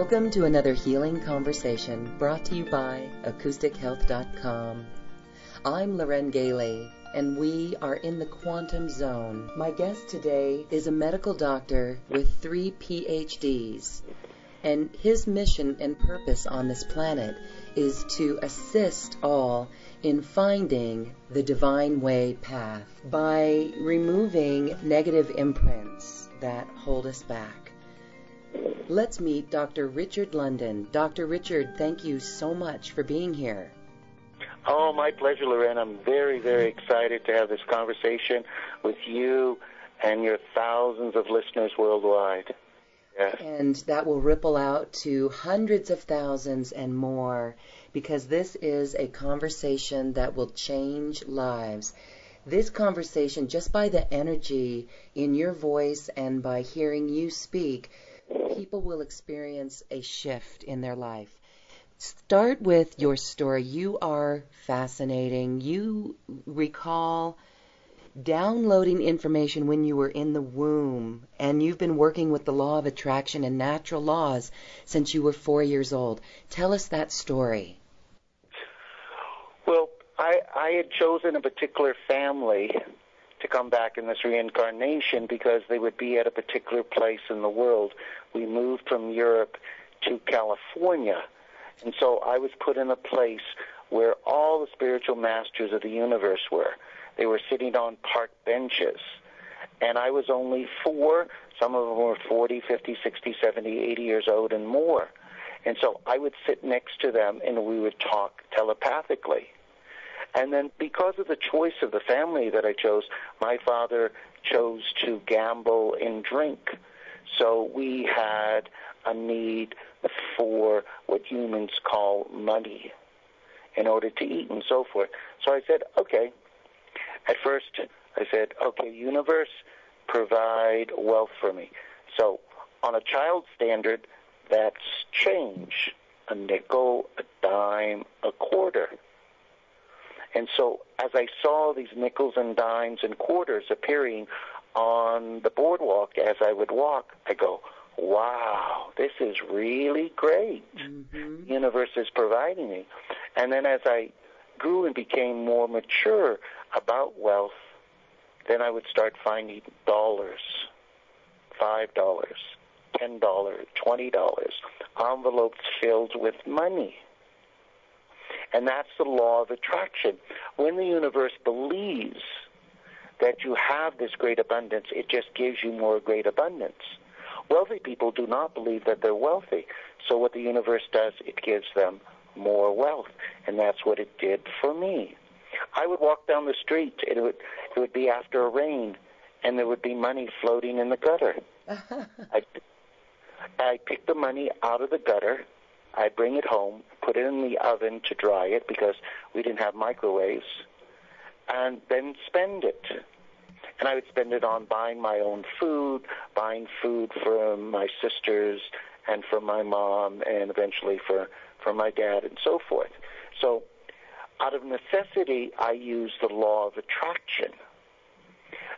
Welcome to another healing conversation brought to you by AcousticHealth.com. I'm Loren Gailey, and we are in the quantum zone. My guest today is a medical doctor with 3 PhDs, and his mission and purpose on this planet is to assist all in finding the divine way path by removing negative imprints that hold us back. Let's meet Dr. Richard London. Dr. Richard, thank you so much for being here. Oh, my pleasure, Loren. I'm very, very excited to have this conversation with you and your thousands of listeners worldwide. Yes. And that will ripple out to hundreds of thousands and more, because this is a conversation that will change lives. This conversation, just by the energy in your voice and by hearing you speak, people will experience a shift in their life. Start with your story. You are fascinating. You recall downloading information when you were in the womb, and you've been working with the law of attraction and natural laws since you were 4 years old. Tell us that story. Well, I had chosen a particular family to come back in this reincarnation because they would be at a particular place in the world. We moved from Europe to California, and so I was put in a place where all the spiritual masters of the universe were. They were sitting on park benches, and I was only 4. Some of them were 40, 50, 60, 70, 80 years old and more. And so I would sit next to them, and we would talk telepathically. And then because of the choice of the family that I chose, my father chose to gamble and drink. So we had a need for what humans call money in order to eat and so forth. So I said, okay. At first, I said, okay, universe, provide wealth for me. So on a child standard, that's change, a nickel, a dime, a quarter. And so as I saw these nickels and dimes and quarters appearing on the boardwalk as I would walk, I go, wow, this is really great. Mm-hmm. The universe is providing me. And then as I grew and became more mature about wealth, then I would start finding dollars, $5, $10, $20, envelopes filled with money. And that's the law of attraction. When the universe believes that you have this great abundance, it just gives you more great abundance. Wealthy people do not believe that they're wealthy. So what the universe does, it gives them more wealth. And that's what it did for me. I would walk down the street. It would be after a rain, and there would be money floating in the gutter. I'd pick the money out of the gutter. I'd bring it home, put it in the oven to dry it because we didn't have microwaves, and then spend it. And I would spend it on buying my own food, buying food for my sisters and for my mom, and eventually for my dad and so forth. So out of necessity, I use the law of attraction.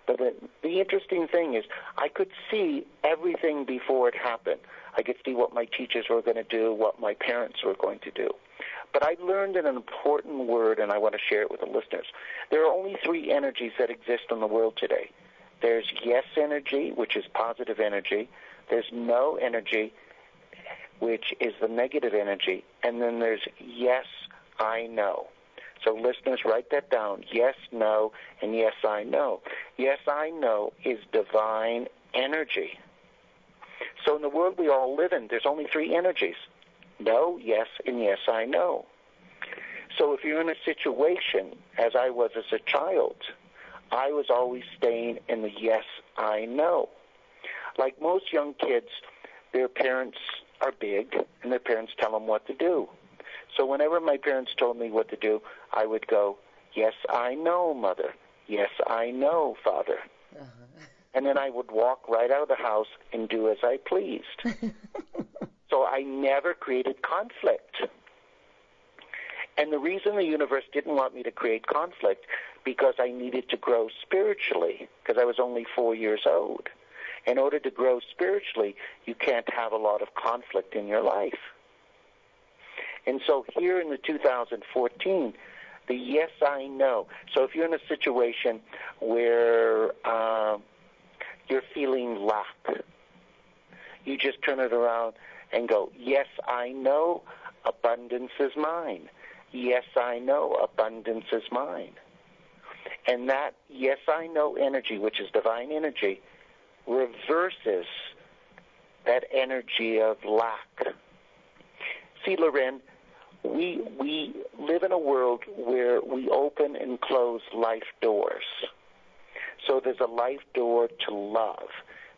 But the interesting thing is I could see everything before it happened. I could see what my teachers were going to do, what my parents were going to do. But I learned an important word, and I want to share it with the listeners. There are only 3 energies that exist in the world today. There's yes energy, which is positive energy. There's no energy, which is the negative energy. And then there's yes, I know. So listeners, write that down. Yes, no, and yes, I know. Yes, I know is divine energy. So in the world we all live in, there's only 3 energies. No, yes, and yes, I know. So if you're in a situation, as I was as a child, I was always staying in the yes, I know. Like most young kids, their parents are big, and their parents tell them what to do. So whenever my parents told me what to do, I would go, yes, I know, Mother. Yes, I know, Father. Uh-huh. And then I would walk right out of the house and do as I pleased. So I never created conflict. And the reason the universe didn't want me to create conflict, because I needed to grow spiritually, because I was only 4 years old. In order to grow spiritually, you can't have a lot of conflict in your life. And so here in the 2014, the yes, I know. So if you're in a situation where you're feeling lack, you just turn it around and go, yes, I know abundance is mine. Yes, I know abundance is mine. And that yes, I know energy, which is divine energy, reverses that energy of lack. See, Loren, we live in a world where we open and close life doors. So there's a life door to love.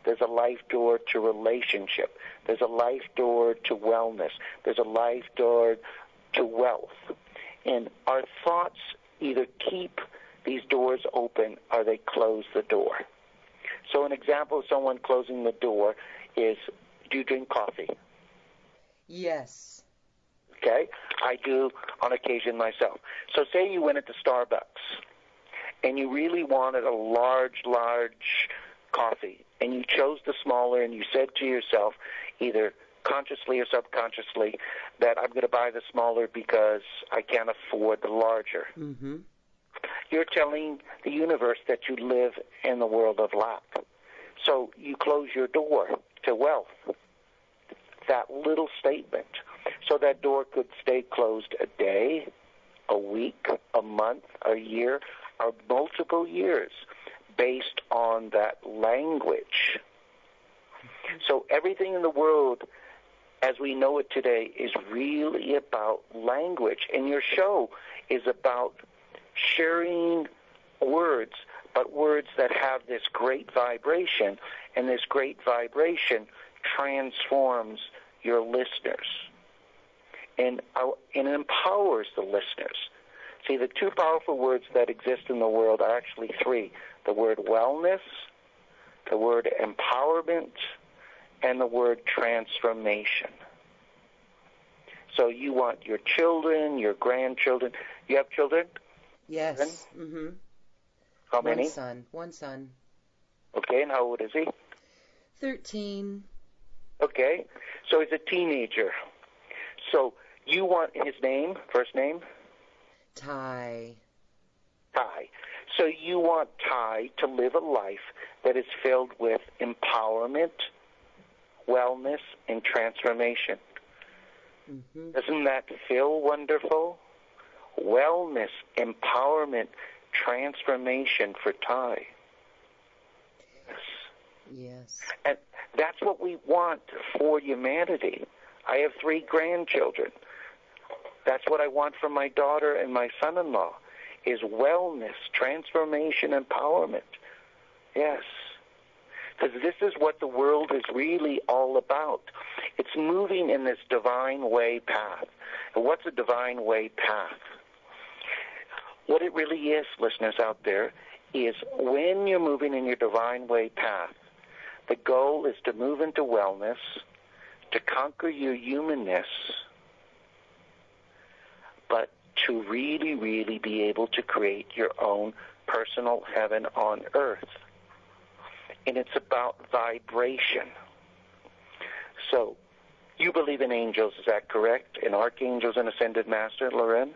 There's a life door to relationship. There's a life door to wellness. There's a life door to wealth. And our thoughts either keep these doors open or they close the door. So an example of someone closing the door is, do you drink coffee? Yes. Okay? I do on occasion myself. So say you went into Starbucks and you really wanted a large coffee, and you chose the smaller, and you said to yourself, either consciously or subconsciously, that I'm going to buy the smaller because I can't afford the larger. Mm-hmm. You're telling the universe that you live in the world of lack. So you close your door to wealth. That little statement. So that door could stay closed a day, a week, a month, a year, or multiple years based on that language. So everything in the world as we know it today is really about language. And your show is about sharing words, but words that have this great vibration, and this great vibration transforms your listeners and empowers the listeners. See, the two powerful words that exist in the world are actually three: the word wellness, the word empowerment, and the word transformation. So you want your children, your grandchildren. You have children? Yes. Mm-hmm. How many? One son. Okay, and how old is he? 13. Okay, so he's a teenager. So you want his name, first name? Ty. Ty. So you want Ty to live a life that is filled with empowerment, wellness, and transformation. Mm-hmm. Doesn't that feel wonderful? Wellness, empowerment, transformation for Ty. Yes. Yes. And that's what we want for humanity. I have 3 grandchildren. That's what I want from my daughter and my son-in-law, is wellness, transformation, empowerment. Yes. Because this is what the world is really all about. It's moving in this divine way path. And what's a divine way path? What it really is, listeners out there, is when you're moving in your divine way path, the goal is to move into wellness, to conquer your humanness, but to really, really be able to create your own personal heaven on earth. And it's about vibration. So, you believe in angels, is that correct? In archangels and ascended master, Loren?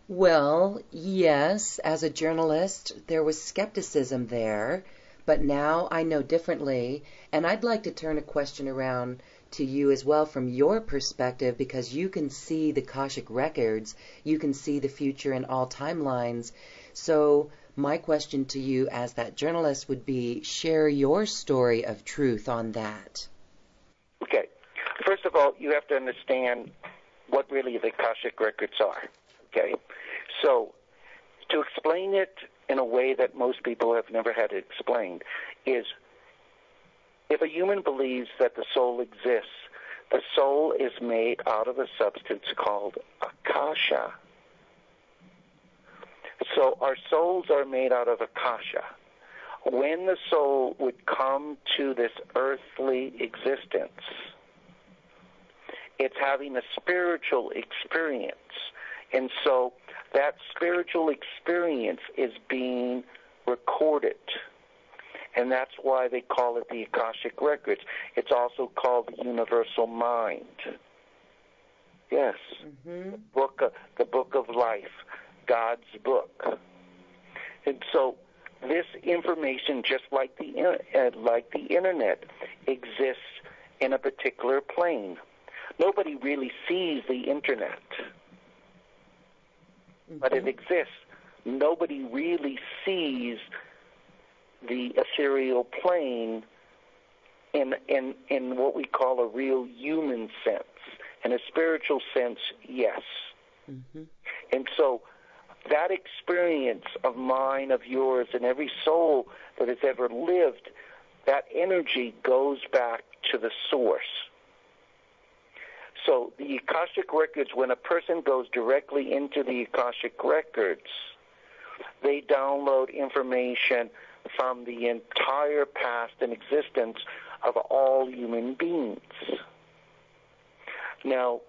Well, yes. As a journalist, there was skepticism there, but now I know differently, and I'd like to turn a question around to you as well from your perspective, because you can see the Akashic records, you can see the future in all timelines. So my question to you as that journalist would be, share your story of truth on that. Okay. First of all, you have to understand what really the Akashic records are. Okay? So to explain it in a way that most people have never had it explained is, if a human believes that the soul exists, the soul is made out of a substance called Akasha. So our souls are made out of Akasha. When the soul would come to this earthly existence, it's having a spiritual experience. And so that spiritual experience is being recorded. And that's why they call it the Akashic Records. It's also called the Universal Mind. Yes, the book of life, God's book. And so this information, just like the internet, exists in a particular plane. Nobody really sees the internet, but it exists. Nobody really sees the ethereal plane in what we call a real human sense. In a spiritual sense, yes. And so that experience of mine, of yours, and every soul that has ever lived, that energy goes back to the source. So the Akashic Records, when a person goes directly into the Akashic Records, they download information from the entire past and existence of all human beings. Now,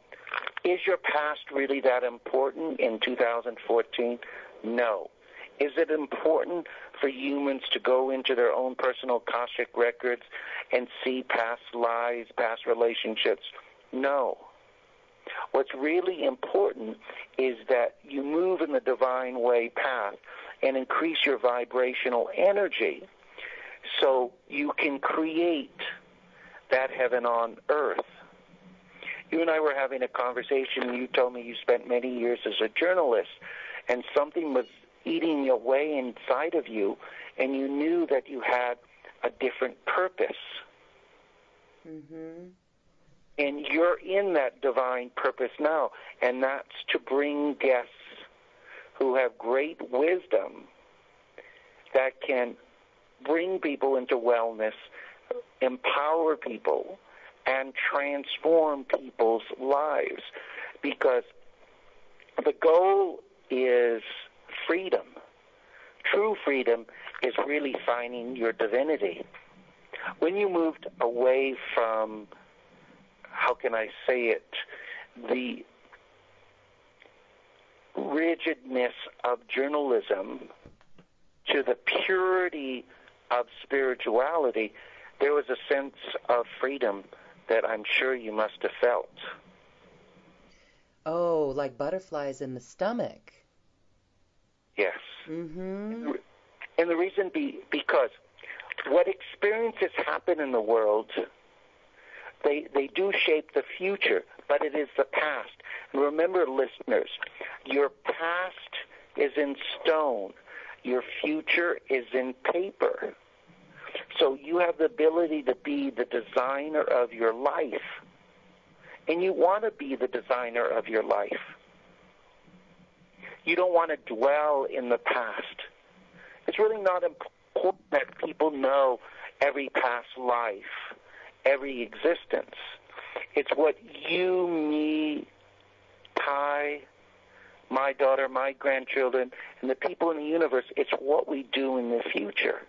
is your past really that important in 2014? No. Is it important for humans to go into their own personal Akashic Records and see past lives, past relationships? No. What's really important is that you move in the divine way path and increase your vibrational energy so you can create that heaven on earth. You and I were having a conversation, and you told me you spent many years as a journalist, and something was eating away inside of you, and you knew that you had a different purpose. And you're in that divine purpose now, and that's to bring guests who have great wisdom that can bring people into wellness, empower people, and transform people's lives, because the goal is freedom. True freedom is really finding your divinity. When you moved away from, how can I say it, the rigidness of journalism to the purity of spirituality, there was a sense of freedom that I'm sure you must have felt. Oh, like butterflies in the stomach. Yes. And the reason because what experiences happen in the world, they do shape the future, but it is the past. And remember, listeners, your past is in stone. Your future is in paper. So you have the ability to be the designer of your life. And you want to be the designer of your life. You don't want to dwell in the past. It's really not important that people know every past life, every existence. It's what you, me, Ty, my daughter, my grandchildren, and the people in the universe, it's what we do in the future.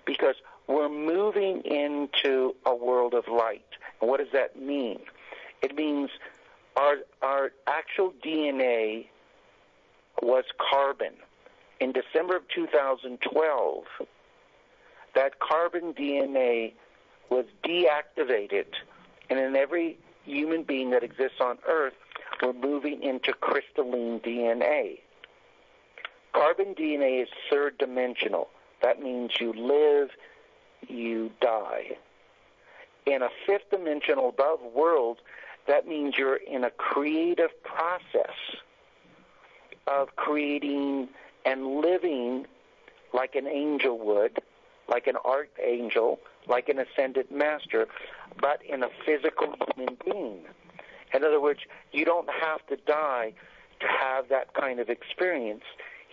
Because we're moving into a world of light. And what does that mean? It means our actual DNA was carbon. In December of 2012, that carbon DNA was deactivated, and in every human being that exists on Earth, we're moving into crystalline DNA. Carbon DNA is third dimensional. That means you live, you die. In a fifth dimensional above world, that means you're in a creative process of creating and living like an angel would, like an archangel, like an ascended master, but in a physical human being. In other words, you don't have to die to have that kind of experience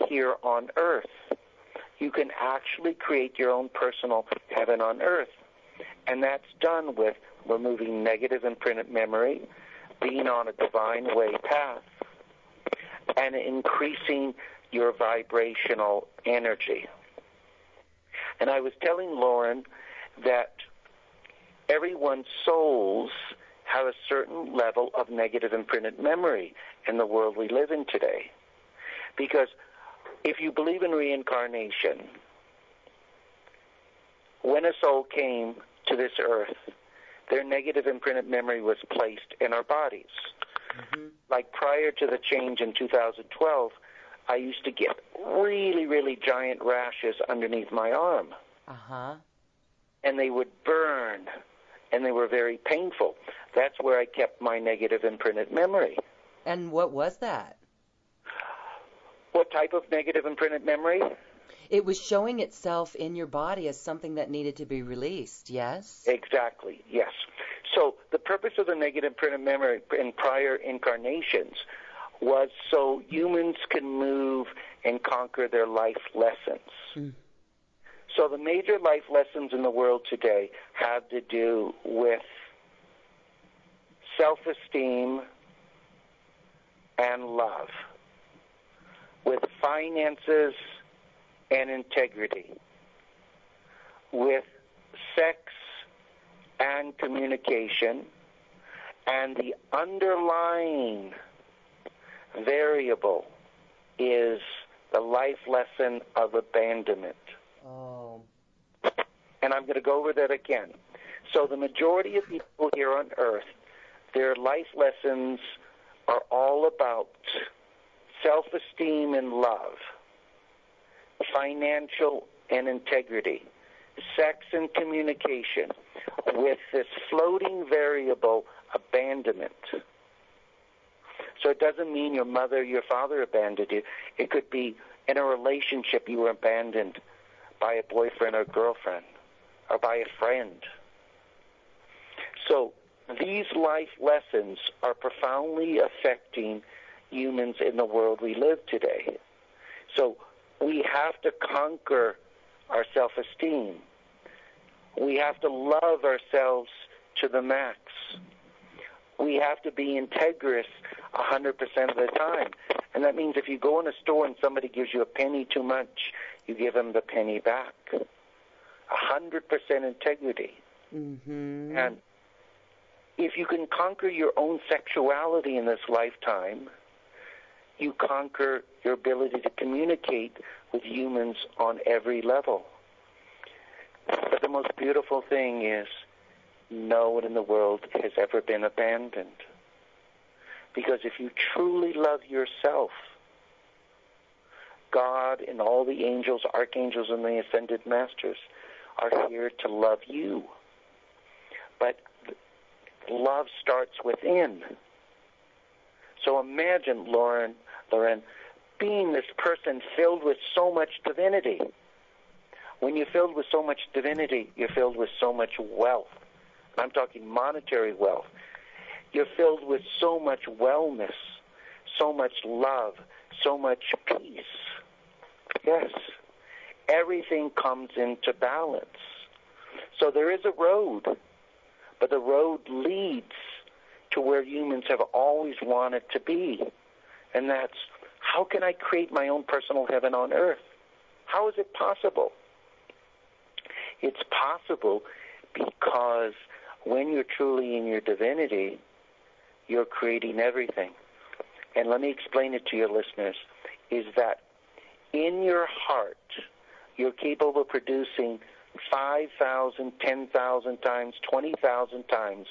here on Earth. You can actually create your own personal heaven on Earth. And that's done with removing negative imprinted memory, being on a divine way path, and increasing your vibrational energy. And I was telling Lauren that everyone's souls have a certain level of negative imprinted memory in the world we live in today. Because if you believe in reincarnation, when a soul came to this earth, their negative imprinted memory was placed in our bodies. Mm-hmm. Like prior to the change in 2012, I used to get really, really giant rashes underneath my arm. Uh-huh. And they would burn, and they were very painful. That's where I kept my negative imprinted memory. And what was that? What type of negative imprinted memory? It was showing itself in your body as something that needed to be released, yes? Exactly, yes. So the purpose of the negative imprinted memory in prior incarnations was so humans can move and conquer their life lessons. Mm. So the major life lessons in the world today have to do with self-esteem and love, with finances and integrity, with sex and communication, and the underlying variable is the life lesson of abandonment. Oh. And I'm going to go over that again. So the majority of people here on earth, their life lessons are all about self-esteem and love, financial and integrity, sex and communication, with this floating variable, abandonment. So it doesn't mean your mother, your father abandoned you. It could be in a relationship you were abandoned by a boyfriend or girlfriend or by a friend. So these life lessons are profoundly affecting humans in the world we live today. So we have to conquer our self-esteem. We have to love ourselves to the max. We have to be integrous 100% of the time. And that means if you go in a store and somebody gives you a penny too much, you give them the penny back. 100% integrity. Mm-hmm. And if you can conquer your own sexuality in this lifetime, you conquer your ability to communicate with humans on every level. But the most beautiful thing is no one in the world has ever been abandoned. Because if you truly love yourself, God and all the angels, archangels, and the ascended masters are here to love you. But love starts within. So imagine, Lauren, being this person filled with so much divinity. When you're filled with so much divinity, you're filled with so much wealth. I'm talking monetary wealth. You're filled with so much wellness, so much love, so much peace. Yes. Everything comes into balance. So there is a road, but the road leads to where humans have always wanted to be. And that's, how can I create my own personal heaven on earth? How is it possible? It's possible because when you're truly in your divinity, you're creating everything. And let me explain it to your listeners, is that in your heart, you're capable of producing 5,000, 10,000 times, 20,000 times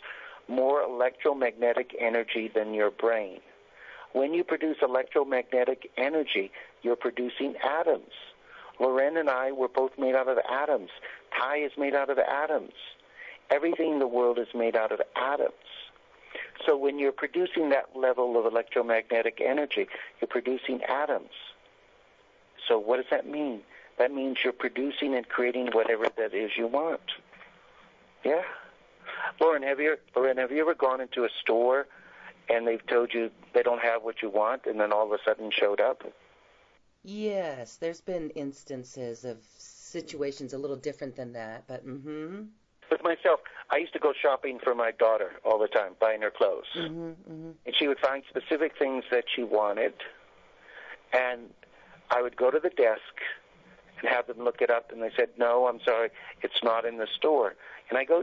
more electromagnetic energy than your brain. When you produce electromagnetic energy, you're producing atoms. Loren and I were both made out of atoms. Ty is made out of atoms. Everything in the world is made out of atoms. So when you're producing that level of electromagnetic energy, you're producing atoms. So what does that mean? That means you're producing and creating whatever that is you want. Yeah. Lauren, have you ever gone into a store and they've told you they don't have what you want and then all of a sudden showed up? Yes, there's been instances of situations a little different than that, but mm-hmm. With myself, I used to go shopping for my daughter all the time, buying her clothes. Mm-hmm, mm-hmm. And she would find specific things that she wanted, and I would go to the desk and have them look it up, and they said, no, I'm sorry, it's not in the store. And I go,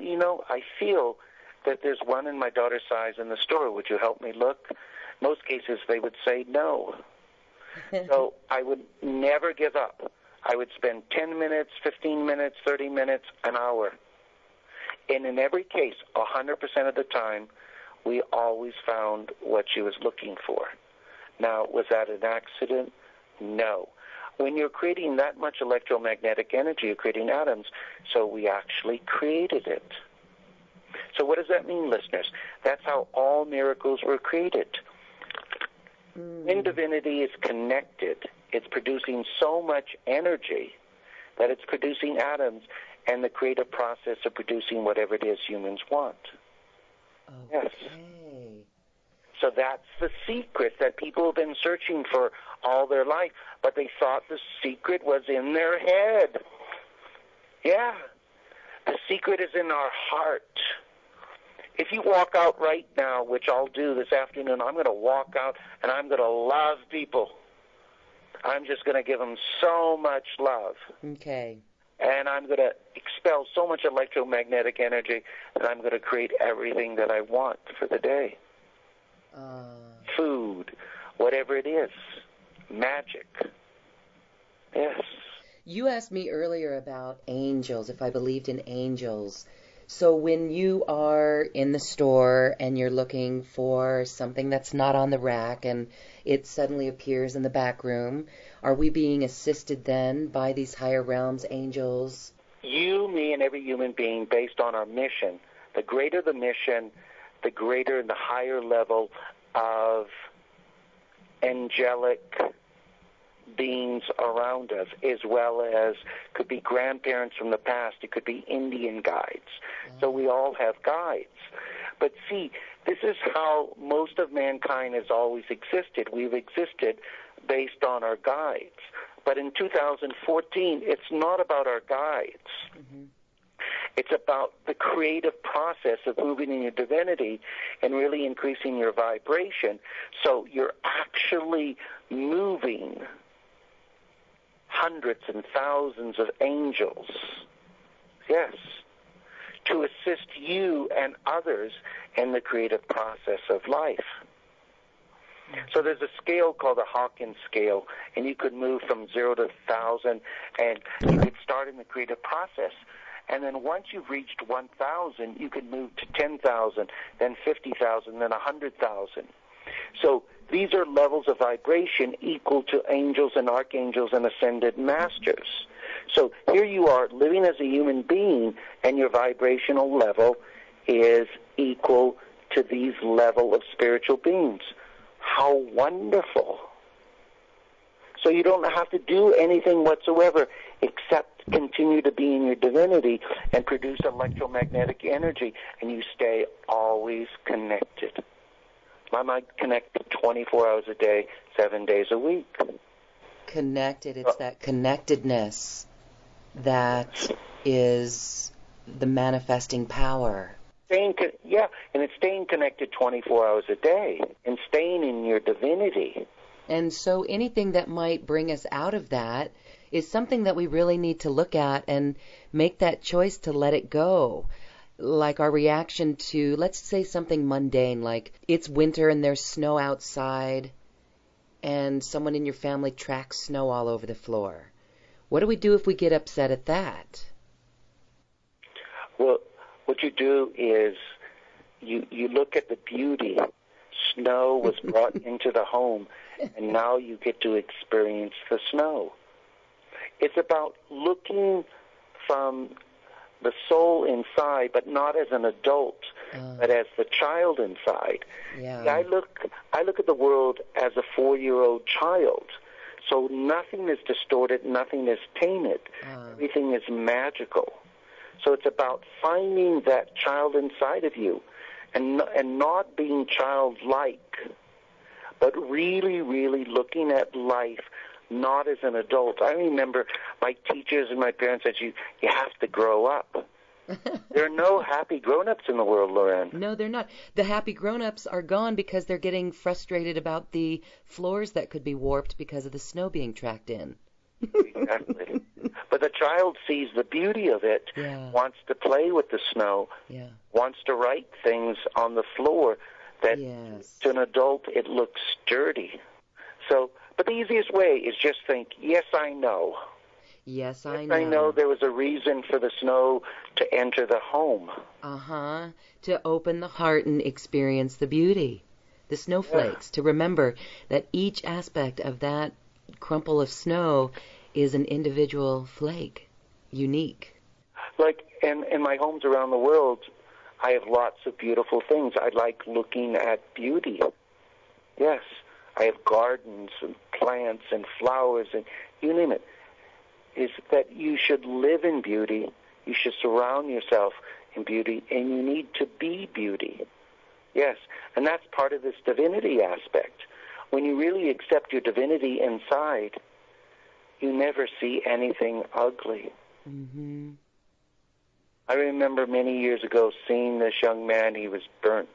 I feel that there's one in my daughter's size in the store. Would you help me look? Most cases, they would say no. So I would never give up. I would spend 10 minutes, 15 minutes, 30 minutes, an hour. And in every case, 100% of the time, we always found what she was looking for. Now, was that an accident? No. When you're creating that much electromagnetic energy, you're creating atoms, so we actually created it. So what does that mean, listeners? That's how all miracles were created. When divinity is connected, it's producing so much energy that it's producing atoms and the creative process of producing whatever it is humans want. Okay. Yes. So that's the secret that people have been searching for all their life, but they thought the secret was in their head. Yeah. The secret is in our heart. If you walk out right now, which I'll do this afternoon, I'm going to walk out and I'm going to love people. I'm just going to give them so much love. Okay. And I'm going to expel so much electromagnetic energy that I'm going to create everything that I want for the day. Food, whatever it is, magic. Yes. You asked me earlier about angels, if I believed in angels. So when you are in the store and you're looking for something that's not on the rack and it suddenly appears in the back room, are we being assisted then by these higher realms, angels? You, me, and every human being, based on our mission. The greater the mission, the greater and the higher level of angelic beings around us, as well as could be grandparents from the past. It could be Indian guides. So we all have guides. But see, this is how most of mankind has always existed. We've existed based on our guides. But in 2014, it's not about our guides. Mm-hmm. It's about the creative process of moving in your divinity and really increasing your vibration. So you're actually moving hundreds and thousands of angels, yes, to assist you and others in the creative process of life. So there's a scale called the Hawkins scale, and you could move from 0 to 1,000, and you could start in the creative process. And then once you've reached 1,000, you can move to 10,000, then 50,000, then 100,000. So these are levels of vibration equal to angels and archangels and ascended masters. So here you are living as a human being, and your vibrational level is equal to these level of spiritual beings. How wonderful. So you don't have to do anything whatsoever except continue to be in your divinity and produce electromagnetic energy, and you stay always connected. My mind connected 24 hours a day, 7 days a week. Connected. It's that connectedness that is the manifesting power. And it's staying connected 24 hours a day and staying in your divinity. And so anything that might bring us out of that is something that we really need to look at and make that choice to let it go. Like our reaction to, let's say, something mundane, like it's winter and there's snow outside and someone in your family tracks snow all over the floor. What do we do if we get upset at that? Well, what you do is you look at the beauty. Snow was brought into the home, and now you get to experience the snow. It's about looking from the soul inside, but not as an adult, but as the child inside. Yeah. I look at the world as a 4-year-old child. So nothing is distorted, nothing is tainted. Everything is magical. So it's about finding that child inside of you and not being childlike, but really, really looking at life not as an adult. I remember my teachers and my parents said, you have to grow up. There are no happy grown-ups in the world, Lorraine. No, they're not. The happy grown-ups are gone because they're getting frustrated about the floors that could be warped because of the snow being tracked in. Exactly. But the child sees the beauty of it, wants to play with the snow, wants to write things on the floor that to an adult it looks dirty. So, but the easiest way is just think, yes, I know. Yes, I I know know. there was a reason for the snow to enter the home. Uh-huh. To open the heart and experience the beauty. The snowflakes. To remember that each aspect of that crumple of snow is an individual flake. Unique. Like in my homes around the world, I have lots of beautiful things. I like looking at beauty. Yes. I have gardens and plants and flowers and you name it. Is that you should live in beauty. You should surround yourself in beauty, and you need to be beauty. Yes. And that's part of this divinity aspect. When you really accept your divinity inside, you never see anything ugly. Mm-hmm. I remember many years ago seeing this young man. He was burnt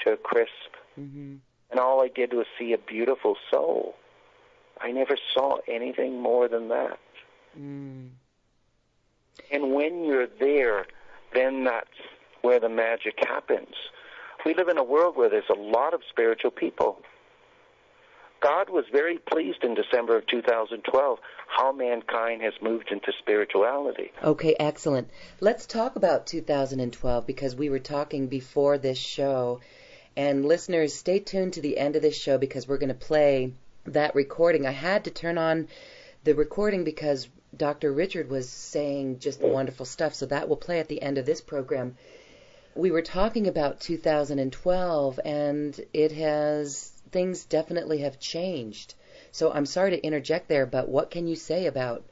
to a crisp. Mm-hmm. And all I did was see a beautiful soul. I never saw anything more than that. Mm. And when you're there, then that's where the magic happens. We live in a world where there's a lot of spiritual people. God was very pleased in December of 2012 how mankind has moved into spirituality. Okay, excellent. Let's talk about 2012 because we were talking before this show. And listeners, stay tuned to the end of this show because we're going to play that recording. I had to turn on the recording because Dr. Richard was saying just wonderful stuff, so that will play at the end of this program. We were talking about 2012, and things definitely have changed. So I'm sorry to interject there, but what can you say about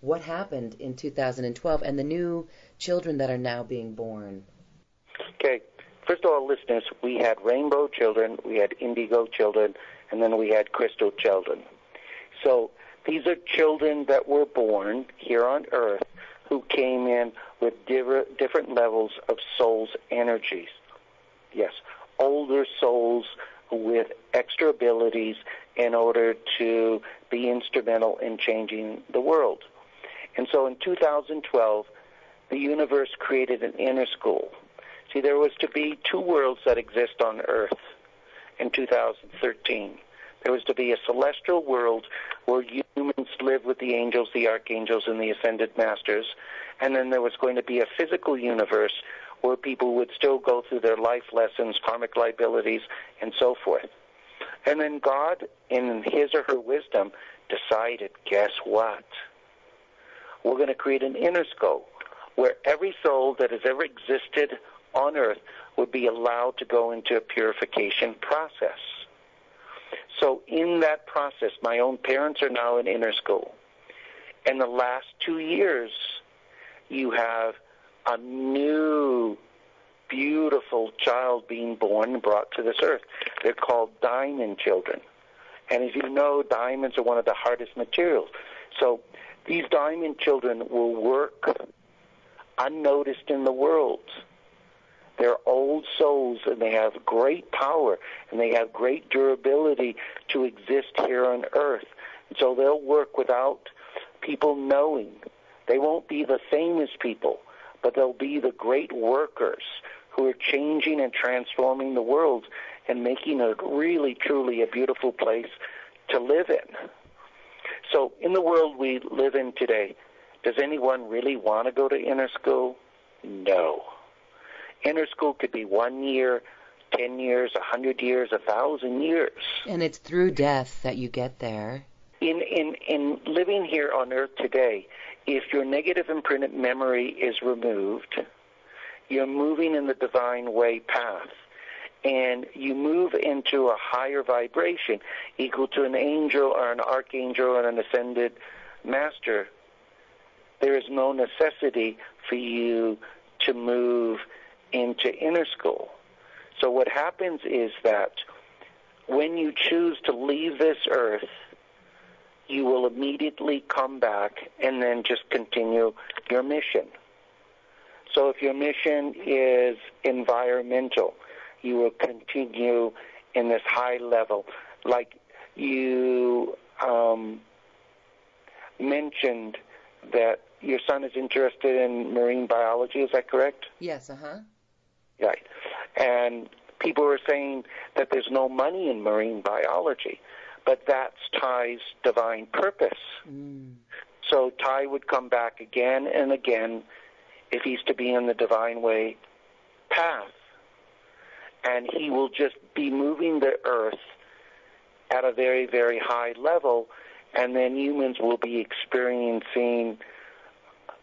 what happened in 2012 and the new children that are now being born? Okay. First of all, listeners, we had rainbow children, we had indigo children, and then we had crystal children. So these are children that were born here on Earth who came in with different levels of soul's energies. Yes, older souls with extra abilities in order to be instrumental in changing the world. And so in 2012, the universe created an inner school. See, there was to be two worlds that exist on Earth in 2013. There was to be a celestial world where humans live with the angels, the archangels, and the ascended masters. And then there was going to be a physical universe where people would still go through their life lessons, karmic liabilities, and so forth. And then God, in his or her wisdom, decided, guess what? We're going to create an inner school where every soul that has ever existed on Earth would be allowed to go into a purification process. So in that process, my own parents are now in inner school. In the last 2 years, you have a new, beautiful child being born and brought to this earth. They're called diamond children. And as you know, diamonds are one of the hardest materials. So these diamond children will work unnoticed in the world. They're old souls, and they have great power, and they have great durability to exist here on Earth. And so they'll work without people knowing. They won't be the famous people, but they'll be the great workers who are changing and transforming the world and making it really, truly a beautiful place to live in. So in the world we live in today, does anyone really want to go to inner school? No. Inner school could be 1 year, 10 years, 100 years, 1,000 years. And it's through death that you get there. In living here on Earth today, if your negative imprinted memory is removed, you're moving in the divine way path, and you move into a higher vibration equal to an angel or an archangel or an ascended master. There is no necessity for you to move into inner school. So what happens is that when you choose to leave this earth, you will immediately come back and then just continue your mission. So if your mission is environmental, you will continue in this high level. Like you mentioned that your son is interested in marine biology, is that correct? Yes, uh-huh. Right. And people are saying that there's no money in marine biology, but that's Ty's divine purpose. So Ty would come back again and again if he's to be in the divine way path. And he will just be moving the earth at a very, very high level, and then humans will be experiencing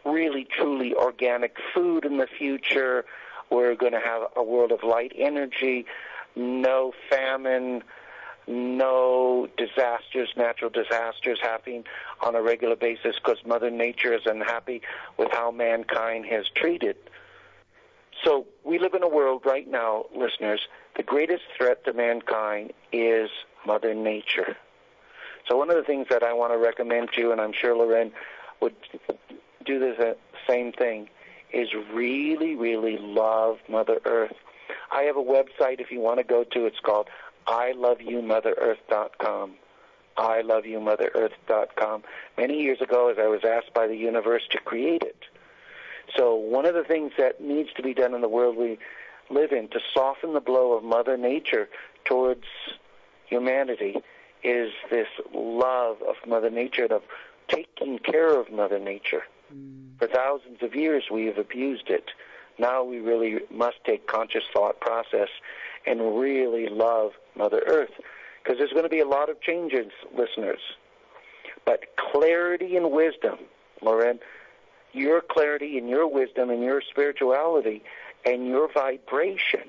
really, truly organic food in the future. We're going to have a world of light energy, no famine, no disasters, natural disasters happening on a regular basis because Mother Nature is unhappy with how mankind has treated. So we live in a world right now, listeners, the greatest threat to mankind is Mother Nature. So one of the things that I want to recommend to you, and I'm sure Loren would do the same thing, is really, really love Mother Earth. I have a website if you want to go to. It's called iloveyoumother.earth.com. iloveyoumother.earth.com. Many years ago, as I was asked by the universe to create it. So one of the things that needs to be done in the world we live in to soften the blow of Mother Nature towards humanity is this love of Mother Nature and of taking care of Mother Nature. For thousands of years we have abused it. Now we really must take conscious thought process and really love Mother Earth, because there's going to be a lot of changes, listeners. But clarity and wisdom, Loren, your clarity and your wisdom and your spirituality and your vibration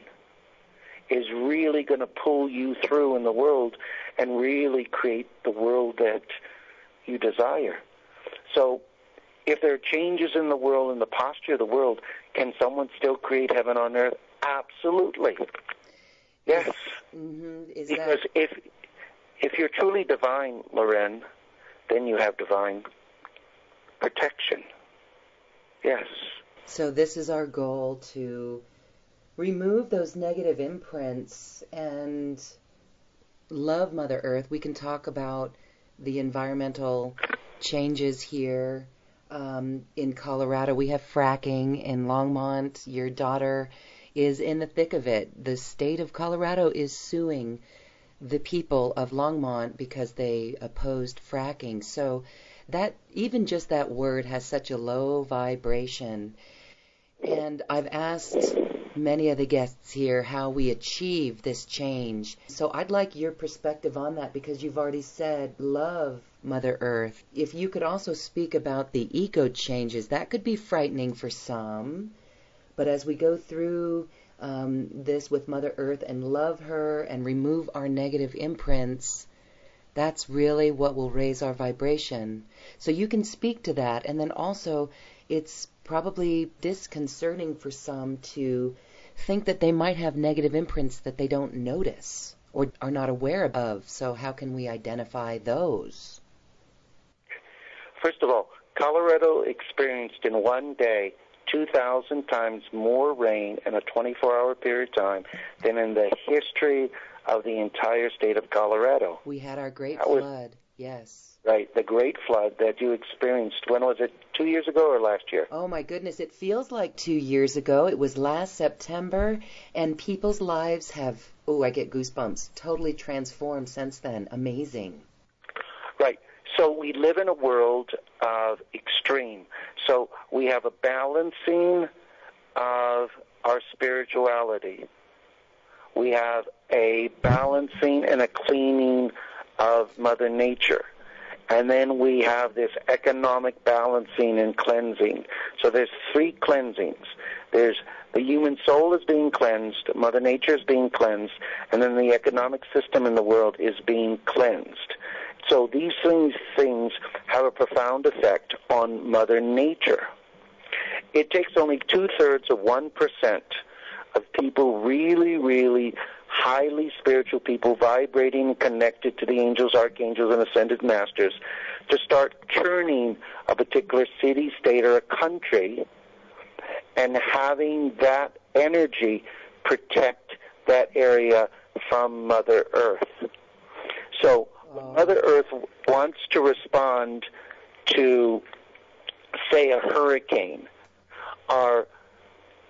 is really going to pull you through in the world and really create the world that you desire. So if there are changes in the world, in the posture of the world, can someone still create heaven on earth? Absolutely. Yes. Because if you're truly divine, Loren, then you have divine protection. Yes. So this is our goal, to remove those negative imprints and love Mother Earth. We can talk about the environmental changes here. In Colorado, we have fracking. In Longmont, your daughter is in the thick of it. The state of Colorado is suing the people of Longmont because they opposed fracking. So that, even just that word, has such a low vibration. And I've asked many of the guests here how we achieve this change. So I'd like your perspective on that, because you've already said love Mother Earth. If you could also speak about the eco changes, that could be frightening for some. But as we go through this with Mother Earth and love her and remove our negative imprints, that's really what will raise our vibration. So you can speak to that. And then also, it's probably disconcerting for some to think that they might have negative imprints that they don't notice or are not aware of. So how can we identify those? First of all, Colorado experienced in one day 2,000 times more rain in a 24-hour period of time than in the history of the entire state of Colorado. We had our great flood, yes. Right, the great flood that you experienced. When was it, 2 years ago or last year? Oh, my goodness, it feels like 2 years ago. It was last September, and people's lives have, I get goosebumps, totally transformed since then. Amazing. Right. So we live in a world of extreme. So we have a balancing of our spirituality. We have a balancing and a cleaning of Mother Nature. And then we have this economic balancing and cleansing. So there's three cleansings. There's the human soul is being cleansed, Mother Nature is being cleansed, and then the economic system in the world is being cleansed. So these things have a profound effect on Mother Nature. It takes only 2/3 of 1% of people, really, really highly spiritual people, vibrating and connected to the angels, archangels, and ascended masters, to start turning a particular city, state, or a country and having that energy protect that area from Mother Earth. So when Mother Earth wants to respond to, say, a hurricane or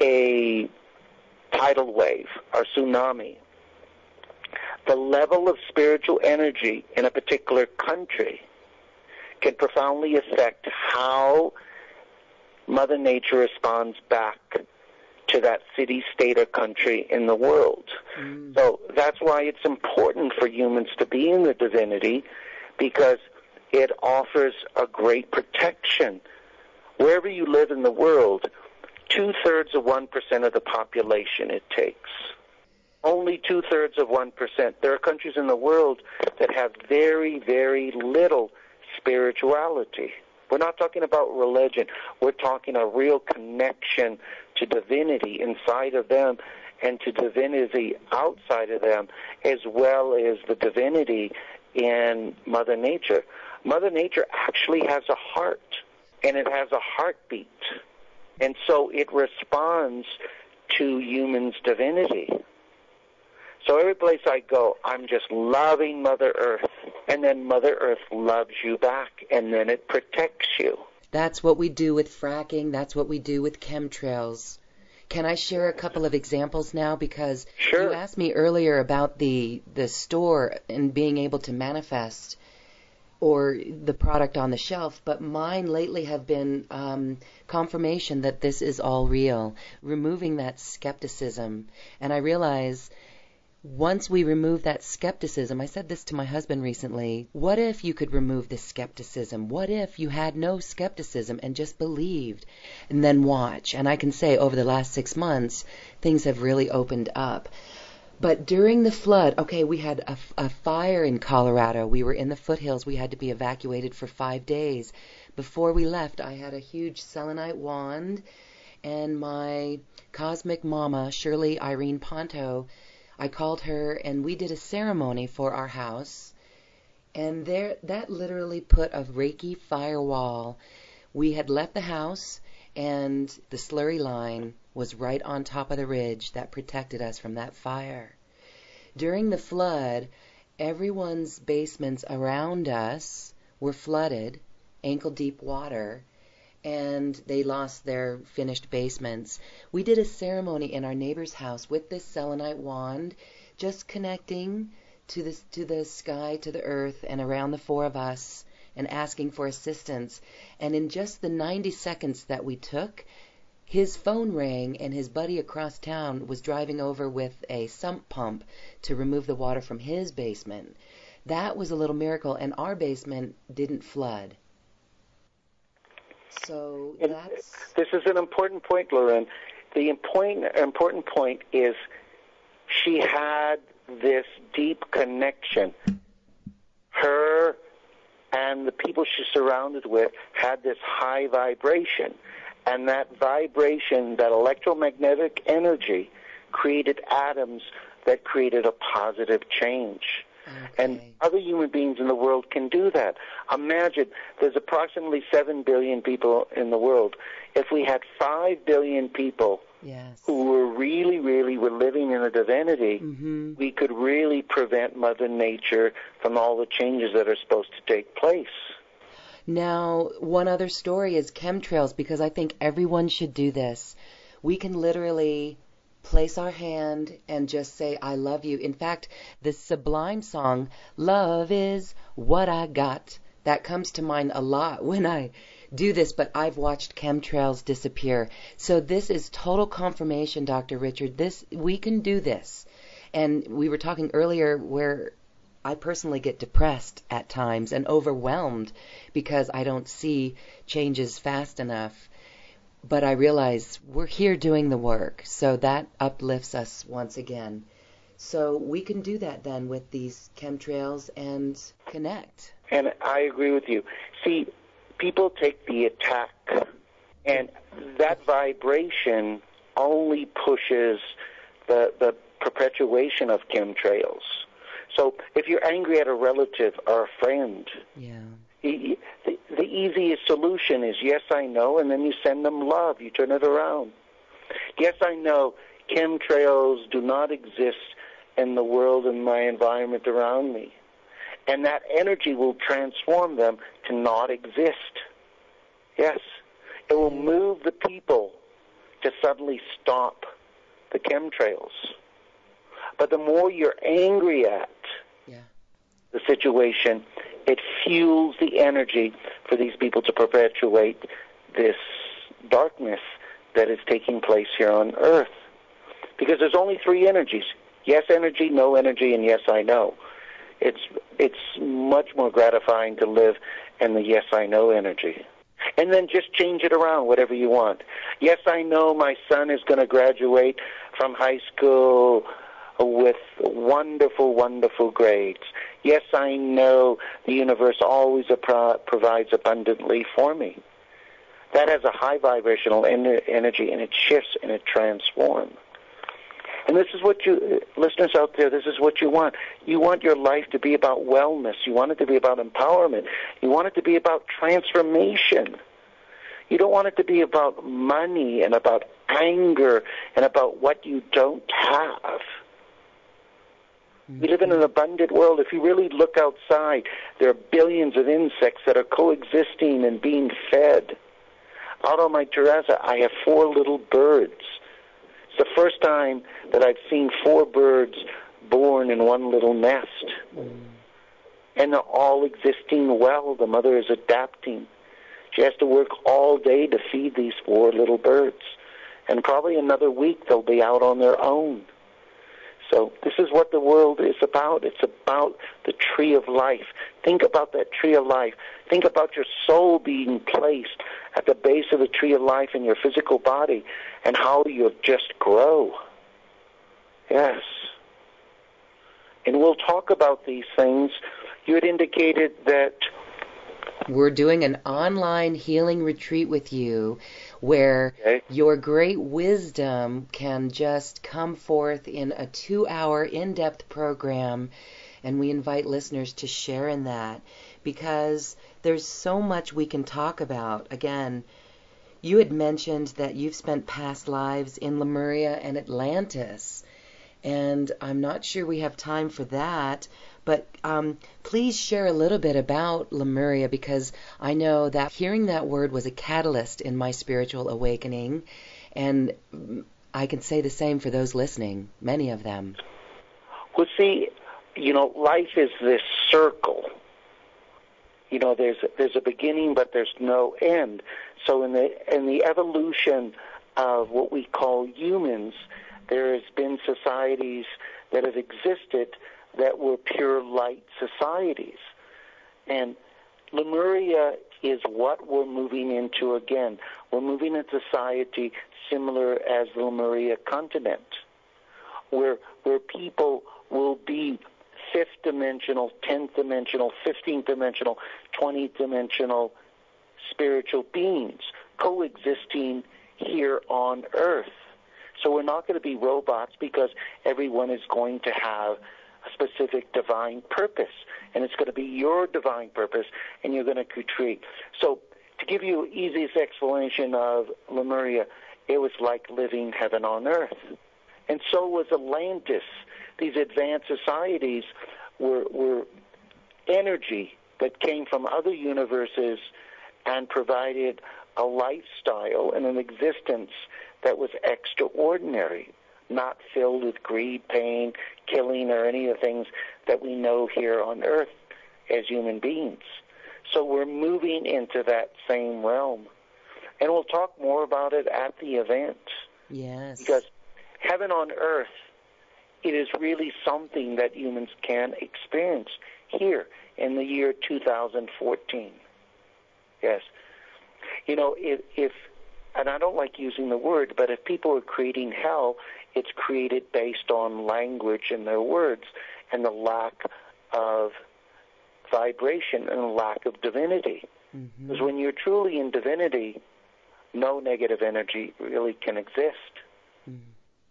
a tidal wave or tsunami, the level of spiritual energy in a particular country can profoundly affect how Mother Nature responds back to that city, state, or country in the world. So that's why it's important for humans to be in the divinity, because it offers a great protection. Wherever you live in the world, 2/3 of 1% of the population it takes. Only 2/3 of 1%. There are countries in the world that have very, very little spirituality. We're not talking about religion. We're talking a real connection to divinity inside of them and to divinity outside of them, as well as the divinity in Mother Nature. Mother Nature actually has a heart, and it has a heartbeat. And so it responds to humans' divinity. So every place I go, I'm just loving Mother Earth, and then Mother Earth loves you back, and then it protects you. That's what we do with fracking. That's what we do with chemtrails. Can I share a couple of examples now? Because Sure. You asked me earlier about the store and being able to manifest or the product on the shelf, but mine lately have been confirmation that this is all real, removing that skepticism. And I realize once we remove that skepticism, I said this to my husband recently, what if you could remove the skepticism? What if you had no skepticism and just believed and then watch? And I can say over the last 6 months, things have really opened up. But during the flood, okay, we had a fire in Colorado. We were in the foothills. We had to be evacuated for 5 days. Before we left, I had a huge selenite wand, and my cosmic mama, Shirley Irene Ponto, I called her, and we did a ceremony for our house, and that literally put a Reiki firewall. We had left the house, and the slurry line was right on top of the ridge that protected us from that fire. During the flood, everyone's basements around us were flooded, ankle-deep water, and they lost their finished basements. We did a ceremony in our neighbor's house with this selenite wand, just connecting to the sky, to the earth, and around the four of us, and asking for assistance. And in just the 90 seconds that we took, his phone rang, and his buddy across town was driving over with a sump pump to remove the water from his basement. That was a little miracle, and our basement didn't flood. So this is an important point, Lauren. The important point is she had this deep connection. Her and the people she's surrounded with had this high vibration. And that vibration, that electromagnetic energy, created atoms that created a positive change. Okay. And other human beings in the world can do that. Imagine, there's approximately 7 billion people in the world. If we had 5 billion people who were really were living in a divinity, we could really prevent Mother Nature from all the changes that are supposed to take place. Now, one other story is chemtrails, because I think everyone should do this. We can literally place our hand and just say, I love you. In fact, the Sublime song, Love is What I Got, that comes to mind a lot when I do this, but I've watched chemtrails disappear. So this is total confirmation, Dr. Richard. We can do this. And we were talking earlier where I personally get depressed at times and overwhelmed because I don't see changes fast enough. But I realize we're here doing the work, so that uplifts us once again. So we can do that then with these chemtrails and connect. And I agree with you. See, people take the attack, and that vibration only pushes the perpetuation of chemtrails. So if you're angry at a relative or a friend, the easiest solution is, yes, I know, and then you send them love. You turn it around. Yes, I know chemtrails do not exist in the world and my environment around me. And that energy will transform them to not exist. Yes. It will move the people to suddenly stop the chemtrails. But the more you're angry at the situation, it fuels the energy for these people to perpetuate this darkness that is taking place here on Earth. Because there's only three energies: yes energy, no energy, and yes I know. It's much more gratifying to live in the yes I know energy. And then just change it around, whatever you want. Yes, I know my son is going to graduate from high school with wonderful, wonderful grades. Yes, I know the universe always provides abundantly for me. That has a high vibrational energy, and it shifts and it transforms. And this is what you, listeners out there, this is what you want. You want your life to be about wellness. You want it to be about empowerment. You want it to be about transformation. You don't want it to be about money and about anger and about what you don't have. We live in an abundant world. If you really look outside, there are billions of insects that are coexisting and being fed. Out on my terrace, I have 4 little birds. It's the first time that I've seen 4 birds born in one little nest. And they're all existing well. The mother is adapting. She has to work all day to feed these 4 little birds. And probably another week they'll be out on their own. So this is what the world is about. It's about the tree of life. Think about that tree of life. Think about your soul being placed at the base of the tree of life in your physical body and how you'll just grow. Yes. And we'll talk about these things. You had indicated that we're doing an online healing retreat with you where your great wisdom can just come forth in a 2-hour in-depth program, and we invite listeners to share in that because there's so much we can talk about. Again, you had mentioned that you've spent past lives in Lemuria and Atlantis, and I'm not sure we have time for that, but please share a little bit about Lemuria, because I know that hearing that word was a catalyst in my spiritual awakening, and I can say the same for those listening, many of them. Well, see, life is this circle. There's a beginning, but there's no end. So in the evolution of what we call humans, there has been societies that have existed that were pure light societies. And Lemuria is what we're moving into again. We're moving into society similar as the Lemuria continent, where people will be 5th dimensional, 10th dimensional, 15th dimensional, 20th dimensional spiritual beings coexisting here on Earth. So we're not going to be robots, because everyone is going to have a specific divine purpose, and it's going to be your divine purpose, and you're going to create. So to give you the easiest explanation of Lemuria, it was like living heaven on earth. And so was Atlantis. These advanced societies were energy that came from other universes and provided a lifestyle and an existence that was extraordinary, not filled with greed, pain, killing, or any of the things that we know here on Earth as human beings. So we're moving into that same realm. And we'll talk more about it at the event. Yes. Because heaven on Earth, it is really something that humans can experience here in the year 2014. Yes. If and I don't like using the word, but if people are creating hell, it's created based on language and their words and the lack of vibration and the lack of divinity. Mm-hmm. Because when you're truly in divinity, no negative energy really can exist. Mm-hmm.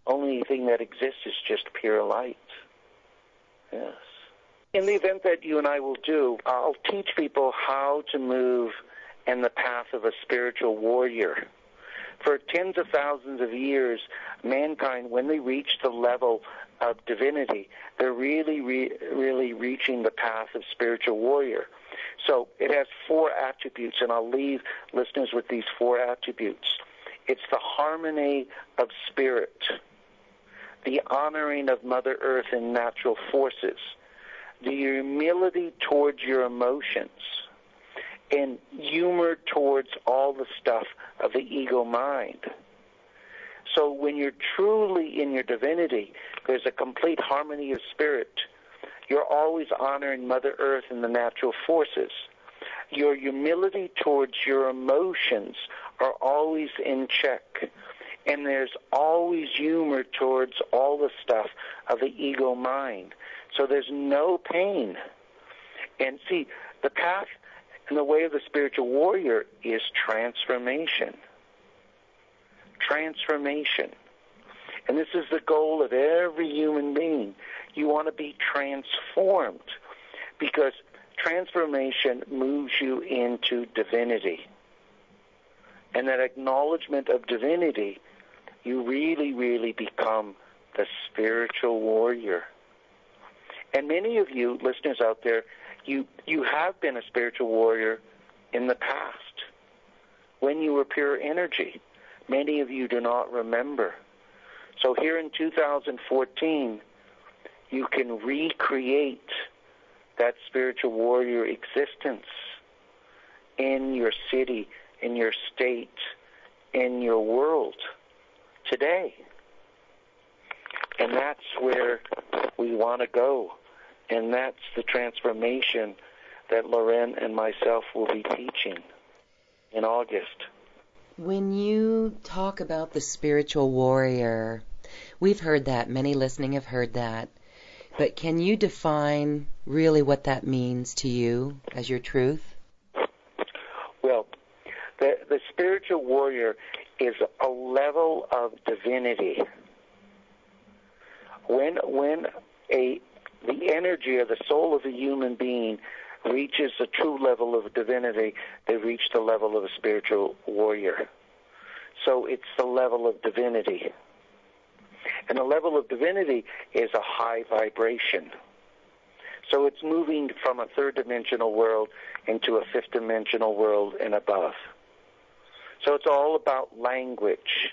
Only thing that exists is just pure light. Yes. In the event that you and I will do, I'll teach people how to move in the path of a spiritual warrior. For tens of thousands of years, mankind, when they reach the level of divinity, they're really reaching the path of spiritual warrior. So it has 4 attributes, and I'll leave listeners with these 4 attributes. It's the harmony of spirit, the honoring of Mother Earth and natural forces, the humility towards your emotions, and humor towards all the stuff of the ego mind. So when you're truly in your divinity, there's a complete harmony of spirit. You're always honoring Mother Earth and the natural forces. Your humility towards your emotions are always in check. And there's always humor towards all the stuff of the ego mind. So there's no pain. And see, the path and the way of the spiritual warrior is transformation. Transformation. And this is the goal of every human being. You want to be transformed, because transformation moves you into divinity. And that acknowledgement of divinity, you really, really become the spiritual warrior. And many of you listeners out there, you have been a spiritual warrior in the past when you were pure energy. Many of you do not remember. So here in 2014, you can recreate that spiritual warrior existence in your city, in your state, in your world today. And that's where we want to go. And that's the transformation that Loren and myself will be teaching in August. When you talk about the spiritual warrior, we've heard that. Many listening have heard that. But can you define really what that means to you as your truth? Well, the spiritual warrior is a level of divinity. When the energy or the soul of a human being reaches a true level of divinity, they reach the level of a spiritual warrior. So it's the level of divinity. And the level of divinity is a high vibration. So it's moving from a third-dimensional world into a fifth-dimensional world and above. So it's all about language.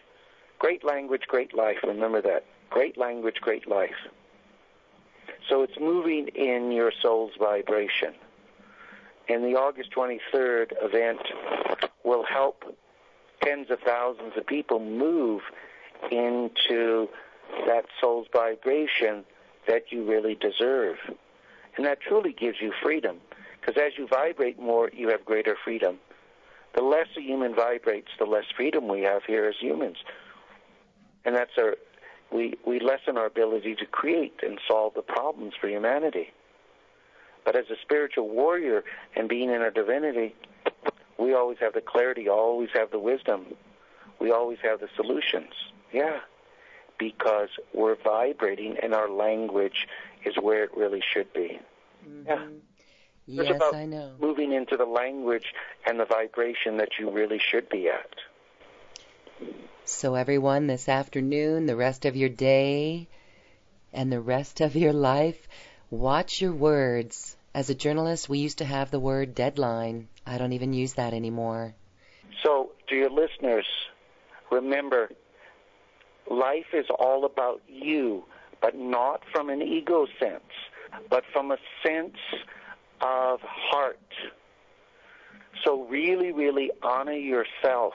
Great language, great life. Remember that. Great language, great life. So it's moving in your soul's vibration. And the August 23rd event will help tens of thousands of people move into that soul's vibration that you really deserve. And that truly gives you freedom. Because as you vibrate more, you have greater freedom. The less a human vibrates, the less freedom we have here as humans. And that's we lessen our ability to create and solve the problems for humanity. But as a spiritual warrior and being in our divinity, we always have the clarity, always have the wisdom. We always have the solutions. Yeah. Because we're vibrating and our language is where it really should be. Mm-hmm. Yeah. Yes, it's about I know. moving into the language and the vibration that you really should be at. So everyone, this afternoon, the rest of your day, and the rest of your life, watch your words. As a journalist, we used to have the word deadline. I don't even use that anymore. So, to your listeners, remember, life is all about you, but not from an ego sense, but from a sense of heart. So really, really honor yourself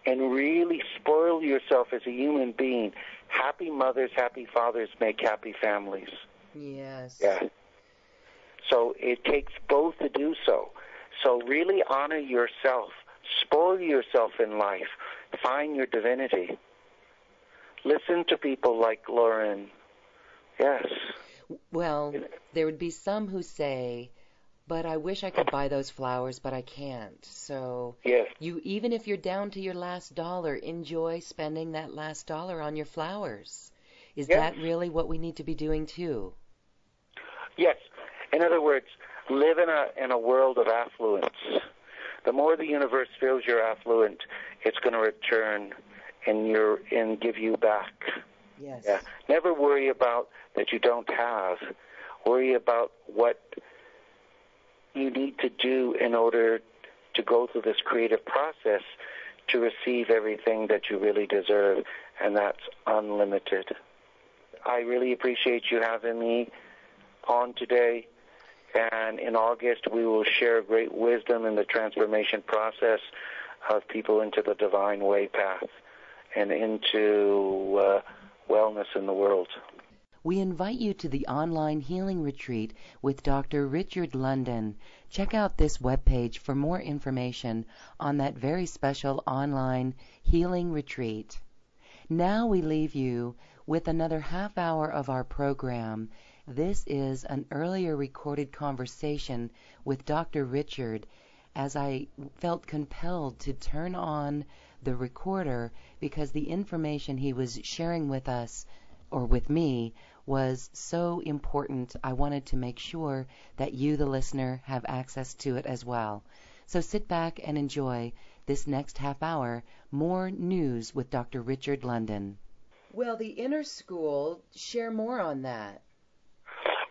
and really spoil yourself as a human being. Happy mothers, happy fathers make happy families. Yes. Yeah. So it takes both to do so. So really honor yourself. Spoil yourself in life. Find your divinity. Listen to people like Lauren. Yes. Well, there would be some who say, but I wish I could buy those flowers, but I can't. So yes. Even if you're down to your last dollar, enjoy spending that last dollar on your flowers. Is yes. that really what we need to be doing too? Yes. In other words, live in a world of affluence. The more the universe feels you're affluent, it's going to return and give you back. Yes. Yeah. Never worry about that you don't have. Worry about what you need to do in order to go through this creative process to receive everything that you really deserve, and that's unlimited. I really appreciate you having me on today, And in August, we will share great wisdom in the transformation process of people into the divine way path and into wellness in the world. We invite you to the online healing retreat with Dr. Richard London. Check out this webpage for more information on that very special online healing retreat. Now we leave you with another half hour of our program. This is an earlier recorded conversation with Dr. Richard, as I felt compelled to turn on the recorder because the information he was sharing with us, or with me, was so important. I wanted to make sure that you, the listener, have access to it as well. So sit back and enjoy this next half hour, more news with Dr. Richard London. Well, the inner school, share more on that.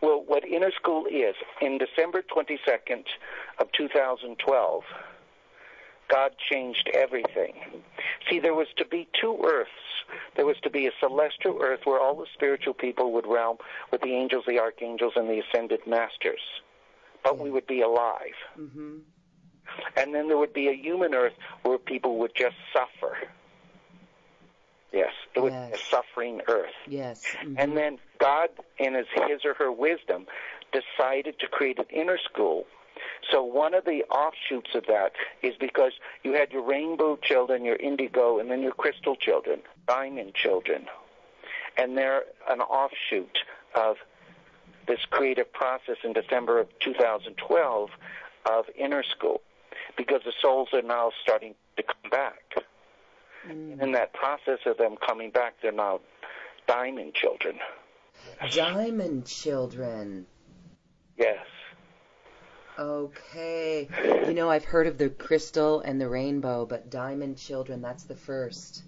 Well, what Inner School is, in December 22nd of 2012, God changed everything. See, there was to be two earths. There was to be a celestial earth where all the spiritual people would realm with the angels, the archangels, and the ascended masters. But we would be alive. Mm-hmm. And then there would be a human earth where people would just suffer. Yes, it would be a suffering earth. Yes. Mm-hmm. And then God, in his or her wisdom, decided to create an inner school. So one of the offshoots of that is because you had your rainbow children, your indigo, and then your crystal children, diamond children. And they're an offshoot of this creative process in December of 2012 of inner school, because the souls are now starting to come back. In that process of them coming back, they're now diamond children. Diamond children. Yes. Okay. You know, I've heard of the crystal and the rainbow, but diamond children, that's the first.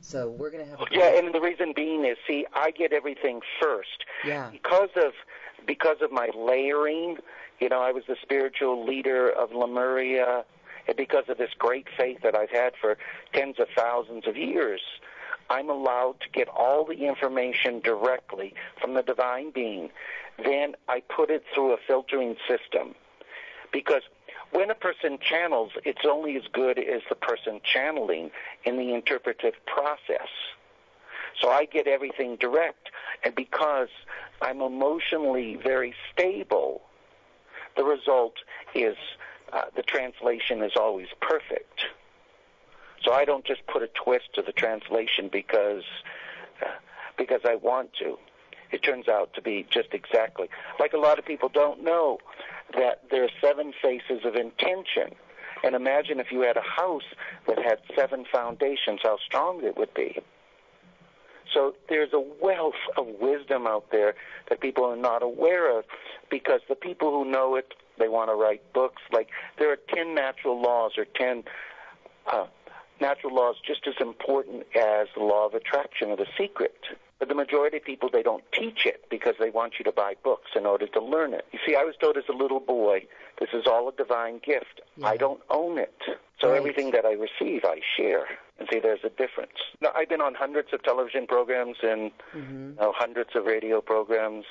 So we're going to have a... Yeah, and the reason being is, see, I get everything first. Yeah. Because of my layering, you know, I was the spiritual leader of Lemuria, and because of this great faith that I've had for tens of thousands of years, I'm allowed to get all the information directly from the divine being. Then I put it through a filtering system. Because when a person channels, it's only as good as the person channeling in the interpretive process. So I get everything direct, and because I'm emotionally very stable, the result is the translation is always perfect. So I don't just put a twist to the translation because I want to. It turns out to be just exactly. Like a lot of people don't know that there are 7 faces of intention. And imagine if you had a house that had 7 foundations, how strong it would be. So there's a wealth of wisdom out there that people are not aware of, because the people who know it, they want to write books. Like there are 10 natural laws, or 10 natural laws just as important as the law of attraction or The Secret. But the majority of people, they don't teach it because they want you to buy books in order to learn it. You see, I was told as a little boy, this is all a divine gift. Yeah. I don't own it. So everything that I receive, I share. And see, there's a difference. Now, I've been on hundreds of television programs and hundreds of radio programs,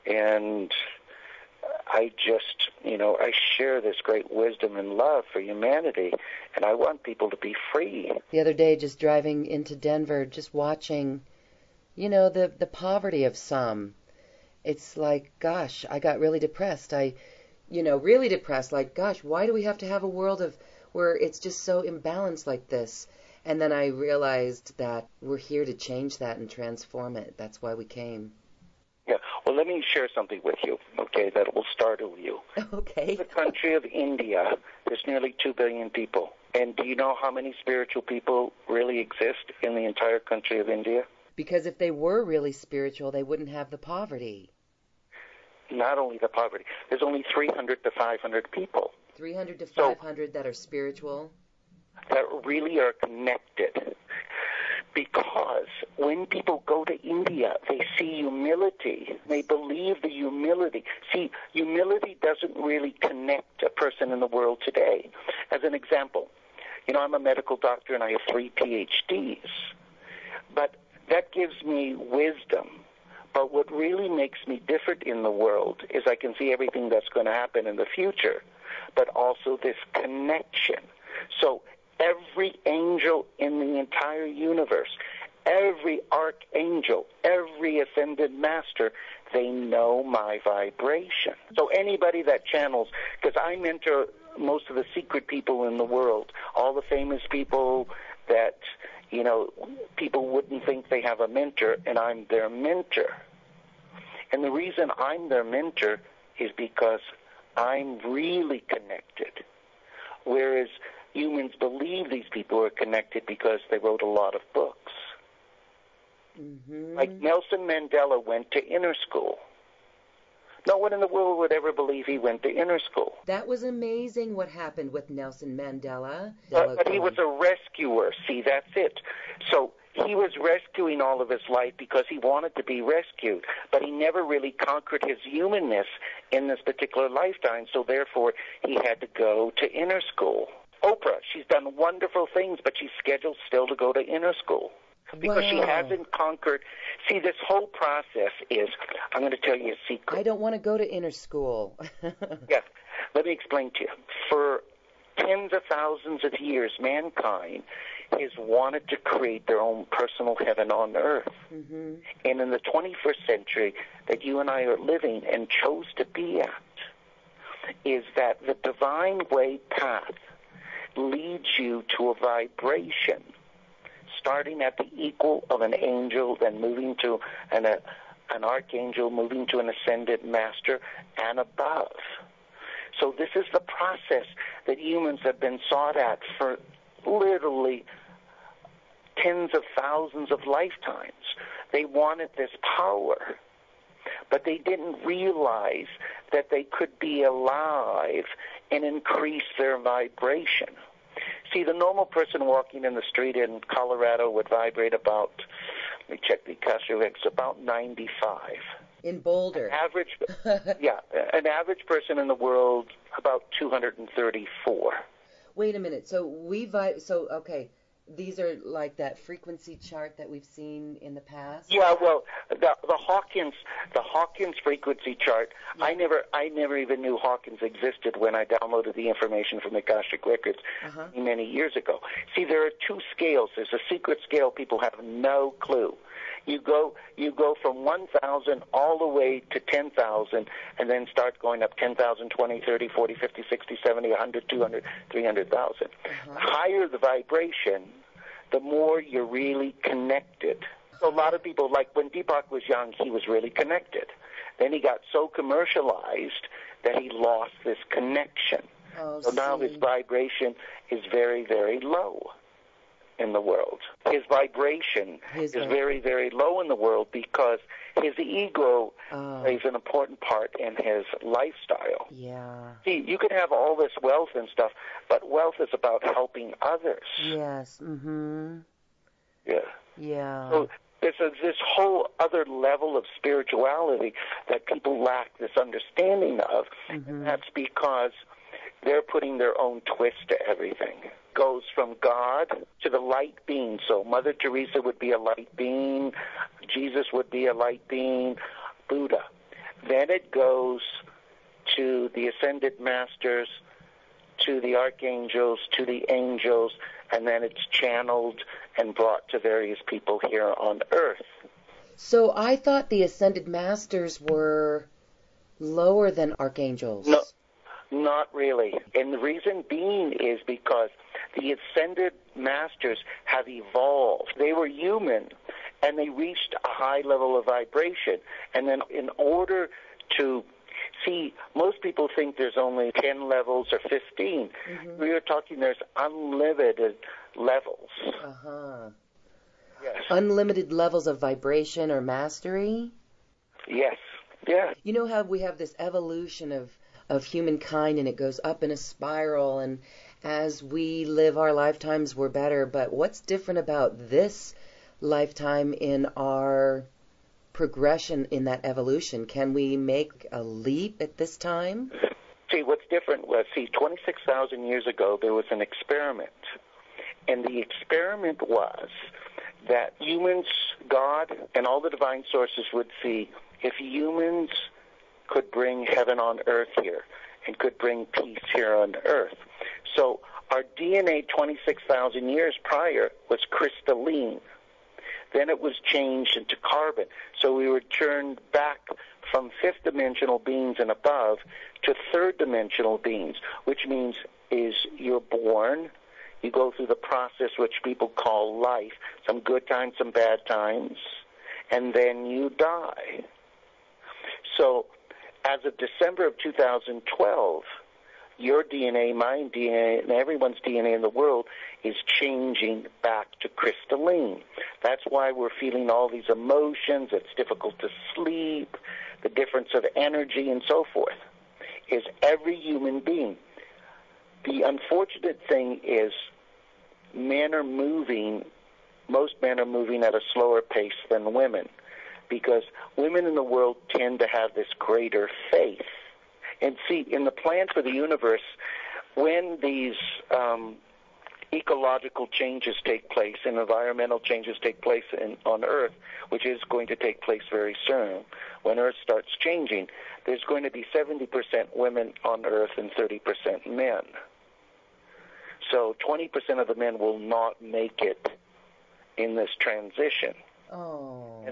and I just, I share this great wisdom and love for humanity, and I want people to be free. The other day, just driving into Denver, just watching, the poverty of some. It's like, gosh, I got really depressed. Really depressed. Like, gosh, why do we have to have a world where it's just so imbalanced like this? And then I realized that we're here to change that and transform it. That's why we came. Yeah. Well, let me share something with you, okay, that will startle you. Okay. In the country of India, there's nearly 2 billion people. And do you know how many spiritual people really exist in the entire country of India? Because if they were really spiritual, they wouldn't have the poverty. Not only the poverty. There's only 300 to 500 people. 300 to 500 that are spiritual? That really are connected. Because when people go to India, they see humility. They believe the humility. See, humility doesn't really connect a person in the world today. As an example, I'm a medical doctor and I have 3 PhDs. But that gives me wisdom. But what really makes me different in the world is I can see everything that's going to happen in the future, but also this connection. So every angel in the entire universe, every archangel, every ascended master, they know my vibration. So anybody that channels, because I mentor most of the secret people in the world, all the famous people that, you know, people wouldn't think they have a mentor, and I'm their mentor. And the reason I'm their mentor is because I'm really connected. Whereas humans believe these people are connected because they wrote a lot of books. Mm-hmm. Like Nelson Mandela went to inner school. No one in the world would ever believe he went to inner school. That was amazing what happened with Nelson Mandela. But he was a rescuer. See, that's it. So he was rescuing all of his life because he wanted to be rescued, but he never really conquered his humanness in this particular lifetime, so therefore he had to go to inner school. Oprah, she's done wonderful things, but she's scheduled still to go to inner school because she hasn't conquered. See, this whole process is, I'm going to tell you a secret. I don't want to go to inner school. Yeah, let me explain to you. For tens of thousands of years, mankind has wanted to create their own personal heaven on earth. Mm-hmm. And in the 21st century that you and I are living and chose to be at, is that the divine way path leads you to a vibration, starting at the equal of an angel, then moving to an archangel, moving to an ascended master, and above. So this is the process that humans have been sought at for literally tens of thousands of lifetimes. They wanted this power, but they didn't realize that they could be alive and increase their vibration. See, the normal person walking in the street in Colorado would vibrate about, let me check the Akashic Records, about 95. In Boulder. An average person in the world about 234. Wait a minute. So okay, these are like that frequency chart that we've seen in the past? Yeah, well, the Hawkins frequency chart, yeah. I never even knew Hawkins existed when I downloaded the information from the Akashic Records many years ago. See, there are two scales. There's a secret scale people have no clue. You go from 1,000 all the way to 10,000 and then start going up 10,000, 20, 30, 40, 50, 60, 70, 100, 200, 300,000. The higher the vibration, the more you're really connected. So a lot of people, like when Deepak was young, he was really connected. Then he got so commercialized that he lost this connection. So now his vibration is very, very low in the world. His vibration is very, very low in the world because his ego plays an important part in his lifestyle. Yeah. See, you can have all this wealth and stuff, but wealth is about helping others. Yes. Mm-hmm. Yeah. Yeah. So there's this whole other level of spirituality that people lack this understanding of, and that's because they're putting their own twist to everything. Goes from God to the light being. So Mother Teresa would be a light being, Jesus would be a light being, Buddha. Then it goes to the ascended masters, to the archangels, to the angels, and then it's channeled and brought to various people here on earth. So I thought the ascended masters were lower than archangels. No, not really. And the reason being is because the ascended masters have evolved. They were human, and they reached a high level of vibration. And then in order to see, most people think there's only 10 levels or 15. We are talking there's unlimited levels. Yes. Unlimited levels of vibration or mastery? Yes. Yeah. You know how we have this evolution of humankind, and it goes up in a spiral, and as we live our lifetimes, we're better. But what's different about this lifetime in our progression in that evolution? Can we make a leap at this time? See, what's different was, 26,000 years ago, there was an experiment. And the experiment was that humans, God, and all the divine sources would see if humans could bring heaven on earth here and could bring peace here on earth. So our DNA 26,000 years prior was crystalline. Then it was changed into carbon. So we were turned back from fifth-dimensional beings and above to third-dimensional beings, which means is you're born, you go through the process which people call life, some good times, some bad times, and then you die. So as of December of 2012, your DNA, my DNA, and everyone's DNA in the world is changing back to crystalline. That's why we're feeling all these emotions. It's difficult to sleep, the difference of energy, and so forth, is every human being. The unfortunate thing is men are moving, most men are moving at a slower pace than women, because women in the world tend to have this greater faith. And see, in the plan for the universe, when these ecological changes take place and environmental changes take place on Earth, which is going to take place very soon, when Earth starts changing, there's going to be 70% women on Earth and 30% men. So 20% of the men will not make it in this transition. Oh.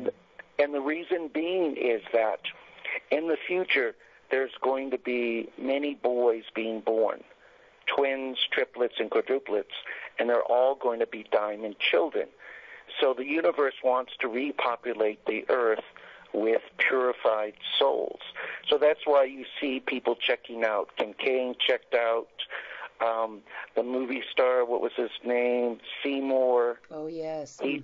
And the reason being is that in the future, there's going to be many boys being born, twins, triplets, and quadruplets, and they're all going to be diamond children. So the universe wants to repopulate the earth with purified souls. So that's why you see people checking out. Kim Kane checked out, the movie star, what was his name, Seymour. Oh, yes. He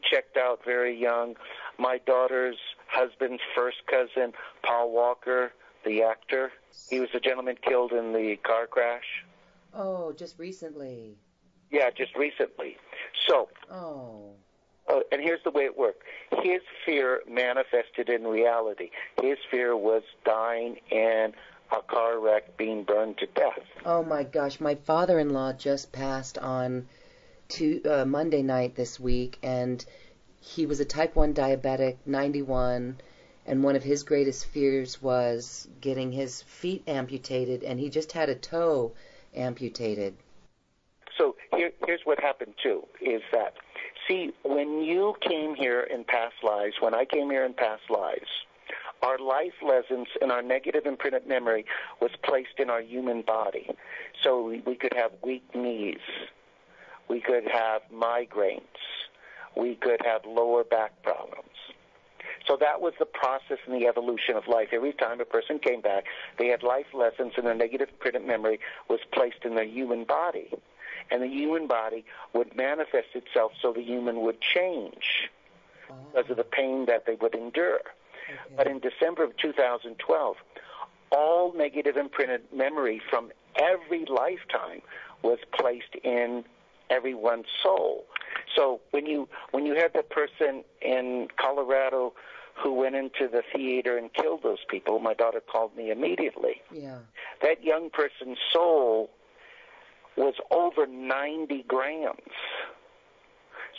checked out very young. My daughter's husband's first cousin, Paul Walker, the actor, he was the gentleman killed in the car crash. Oh, just recently. Yeah, just recently. So, and here's the way it worked. His fear manifested in reality. His fear was dying in a car wreck, being burned to death. Oh, my gosh. My father-in-law just passed on Monday night this week, and he was a type 1 diabetic, 91, and one of his greatest fears was getting his feet amputated, and he just had a toe amputated. So here's what happened, too, is that, see, when you came here in past lives, when I came here in past lives, our life lessons and our negative imprinted memory was placed in our human body. So we could have weak knees. We could have migraines. We could have lower back problems. So that was the process and the evolution of life. Every time a person came back, they had life lessons and their negative imprinted memory was placed in their human body. And the human body would manifest itself so the human would change because of the pain that they would endure. Okay. But in December of 2012, all negative imprinted memory from every lifetime was placed in everyone's soul. So when you had the person in Colorado who went into the theater and killed those people, my daughter called me immediately. Yeah. That young person's soul was over 90 grams.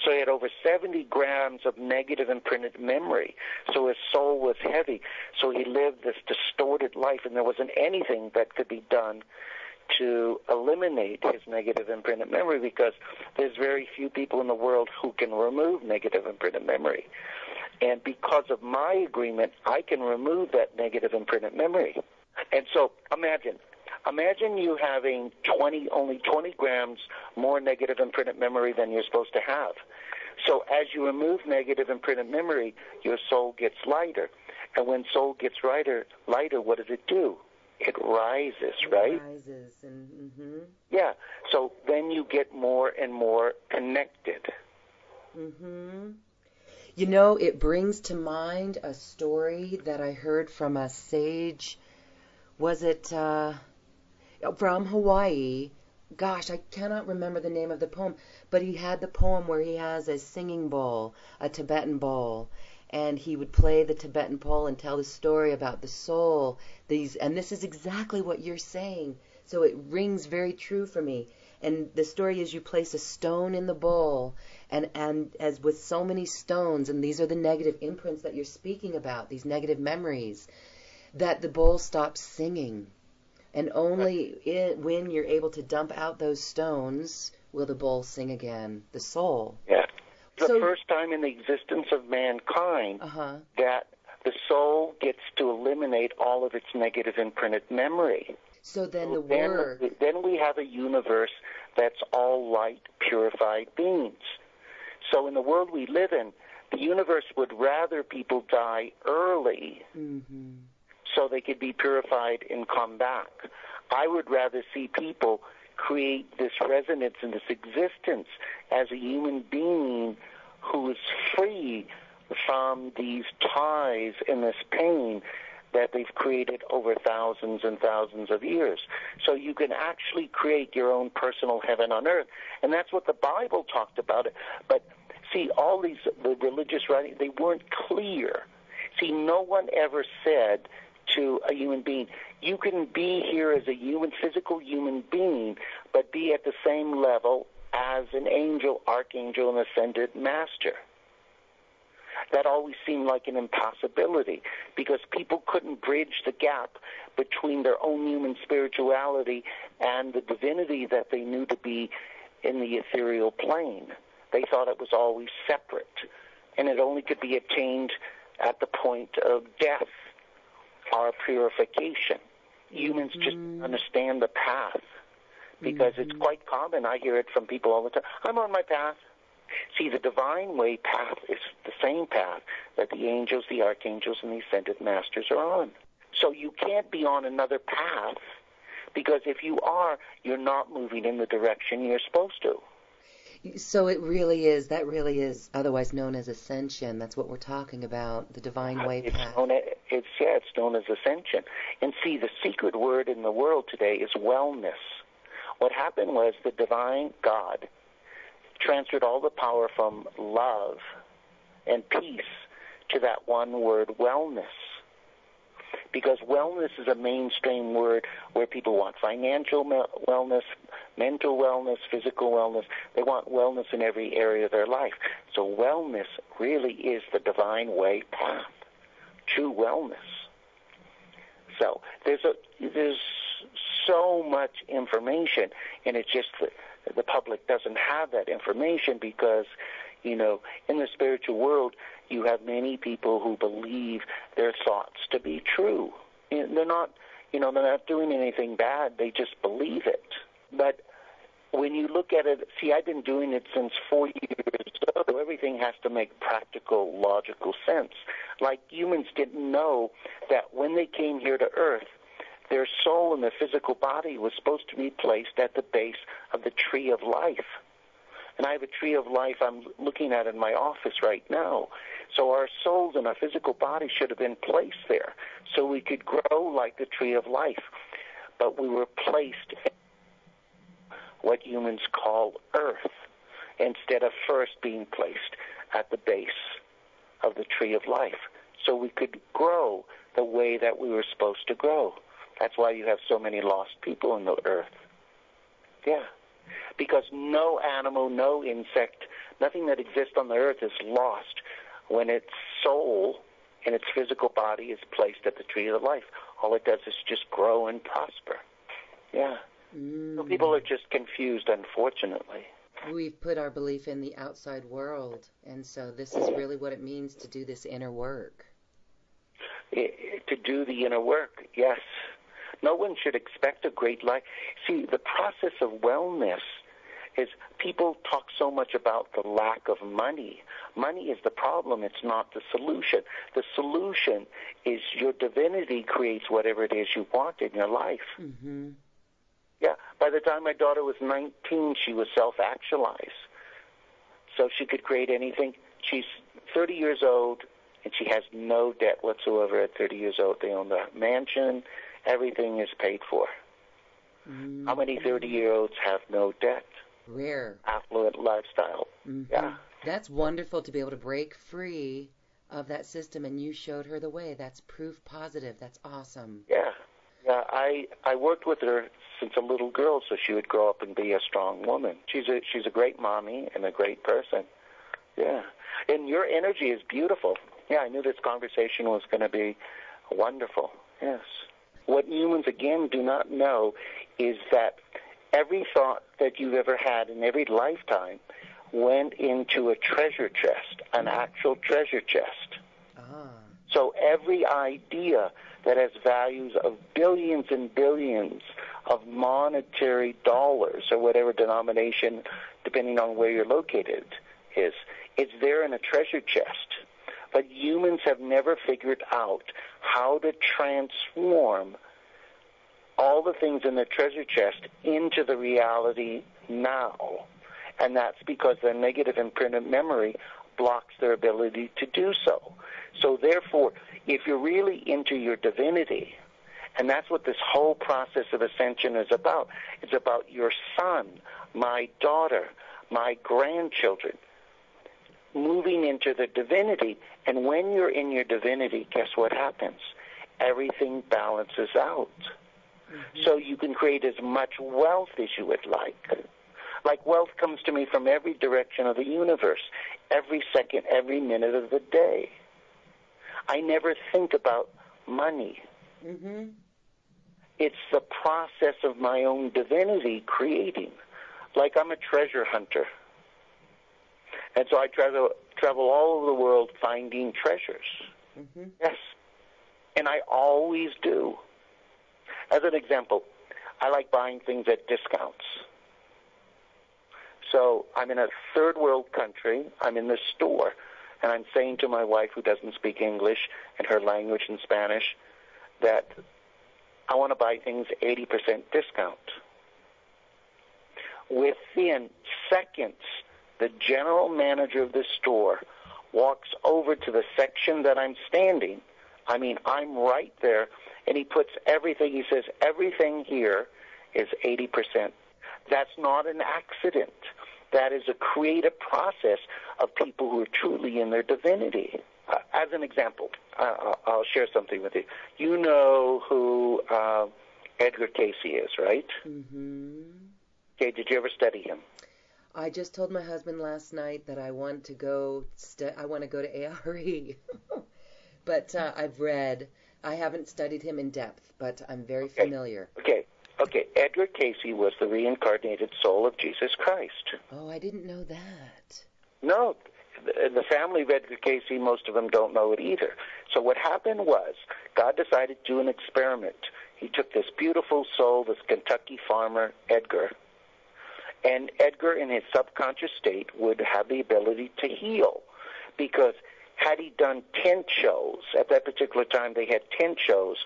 So he had over 70 grams of negative imprinted memory. So his soul was heavy. So he lived this distorted life, and there wasn't anything that could be done to eliminate his negative imprinted memory, because there's very few people in the world who can remove negative imprinted memory. And because of my agreement, I can remove that negative imprinted memory. And so imagine you having only 20 grams more negative imprinted memory than you're supposed to have. So as you remove negative imprinted memory, your soul gets lighter. And when soul gets lighter, what does it do? It rises, right? It rises. And, Yeah. So then you get more and more connected. You know, it brings to mind a story that I heard from a sage. Was it from Hawaii? Gosh, I cannot remember the name of the poem, but he had the poem where he has a singing bowl, a Tibetan bowl, and he would play the Tibetan bowl and tell the story about the soul. And this is exactly what you're saying, so it rings very true for me. And the story is you place a stone in the bowl, and as with so many stones, and these are the negative imprints that you're speaking about, these negative memories, that the bowl stops singing. And only when you're able to dump out those stones will the bowl sing again, the soul. Yeah. The first time in the existence of mankind that the soul gets to eliminate all of its negative imprinted memory. So then then we have a universe that's all light, purified beings. So in the world we live in, the universe would rather people die early so they could be purified and come back. I would rather see people create this resonance and this existence as a human being who is free from these ties and this pain that they've created over thousands and thousands of years. So you can actually create your own personal heaven on earth. And that's what the Bible talked about. But see, all the religious writings, they weren't clear. See, no one ever said to a human being, you can be here as a physical human being, but be at the same level as an angel, archangel, and ascended master. That always seemed like an impossibility because people couldn't bridge the gap between their own human spirituality and the divinity that they knew to be in the ethereal plane. They thought it was always separate, and it only could be attained at the point of death or purification. Humans just understand the path because it's quite common. I hear it from people all the time. I'm on my path. See, the divine way path is the same path that the angels, the archangels, and the ascended masters are on. So you can't be on another path because if you are, you're not moving in the direction you're supposed to. So that really is otherwise known as ascension. That's what we're talking about, the divine way path. It's known as ascension. And see, the secret word in the world today is wellness. What happened was the divine God transferred all the power from love and peace to that one word, wellness. Because wellness is a mainstream word where people want financial wellness, mental wellness, physical wellness. They want wellness in every area of their life. So wellness really is the divine way path, true wellness. So there's so much information, and it's just the public doesn't have that information because, in the spiritual world, you have many people who believe their thoughts to be true. They're not doing anything bad. They just believe it. But when you look at it, see, I've been doing it since 4 years old. So everything has to make practical, logical sense. Like humans didn't know that when they came here to Earth, their soul and their physical body was supposed to be placed at the base of the tree of life. And I have a tree of life I'm looking at in my office right now. So our souls and our physical body should have been placed there so we could grow like the tree of life. But we were placed in what humans call Earth instead of first being placed at the base of the tree of life so we could grow the way that we were supposed to grow. That's why you have so many lost people in the Earth. Yeah. Because no animal, no insect, nothing that exists on the Earth is lost when its soul and its physical body is placed at the tree of life. All it does is just grow and prosper. Yeah. So people are just confused, unfortunately. We've put our belief in the outside world, and so this is really what it means to do this inner work. To do the inner work, yes. No one should expect a great life. See, the process of wellness is people talk so much about the lack of money. Money is the problem. It's not the solution. The solution is your divinity creates whatever it is you want in your life. Mm-hmm. Yeah. By the time my daughter was 19, she was self-actualized. So she could create anything. She's 30 years old, and she has no debt whatsoever at 30 years old. They own the mansion. Everything is paid for. Mm-hmm. How many 30-year-olds have no debt? Rare. Affluent lifestyle. Mm-hmm. Yeah. That's wonderful to be able to break free of that system, and you showed her the way. That's proof positive. That's awesome. Yeah. Yeah, I worked with her since a little girl, so she would grow up and be a strong woman. She's a great mommy and a great person. Yeah. And your energy is beautiful. Yeah, I knew this conversation was going to be wonderful. Yes. What humans, again, do not know is that every thought that you've ever had in every lifetime went into a treasure chest, an actual treasure chest. So every idea that has values of billions and billions of monetary dollars or whatever denomination, depending on where you're located, it's there in a treasure chest. But humans have never figured out how to transform all the things in the treasure chest into the reality now. And that's because their negative imprinted memory blocks their ability to do so. So therefore, if you're really into your divinity, and that's what this whole process of ascension is about, it's about your son, my daughter, my grandchildren, moving into the divinity. And when you're in your divinity, guess what happens? Everything balances out. So you can create as much wealth as you would like. Like wealth comes to me from every direction of the universe, every second, every minute of the day. I never think about money. It's the process of my own divinity creating. Like I'm a treasure hunter. And so I travel all over the world finding treasures. Yes. And I always do. As an example, I like buying things at discounts. So I'm in a third world country. I'm in the store. And I'm saying to my wife, who doesn't speak English and her language in Spanish, that I want to buy things 80% discount. Within seconds, the general manager of the store walks over to the section that I'm standing. I mean, I'm right there, and he puts everything. He says, everything here is 80%. That's not an accident. That is a creative process of people who are truly in their divinity. As an example, I'll share something with you. You know who Edgar Casey is, right? Okay, did you ever study him? I just told my husband last night that I want to go to ARE. But I've read. I haven't studied him in depth, but I'm very familiar. Okay, Edgar Casey was the reincarnated soul of Jesus Christ. Oh, I didn't know that. No, the family of Edgar Casey, most of them don't know it either. So what happened was, God decided to do an experiment. He took this beautiful soul, this Kentucky farmer, Edgar, and Edgar in his subconscious state would have the ability to heal, because had he done 10 shows, at that particular time they had 10 shows,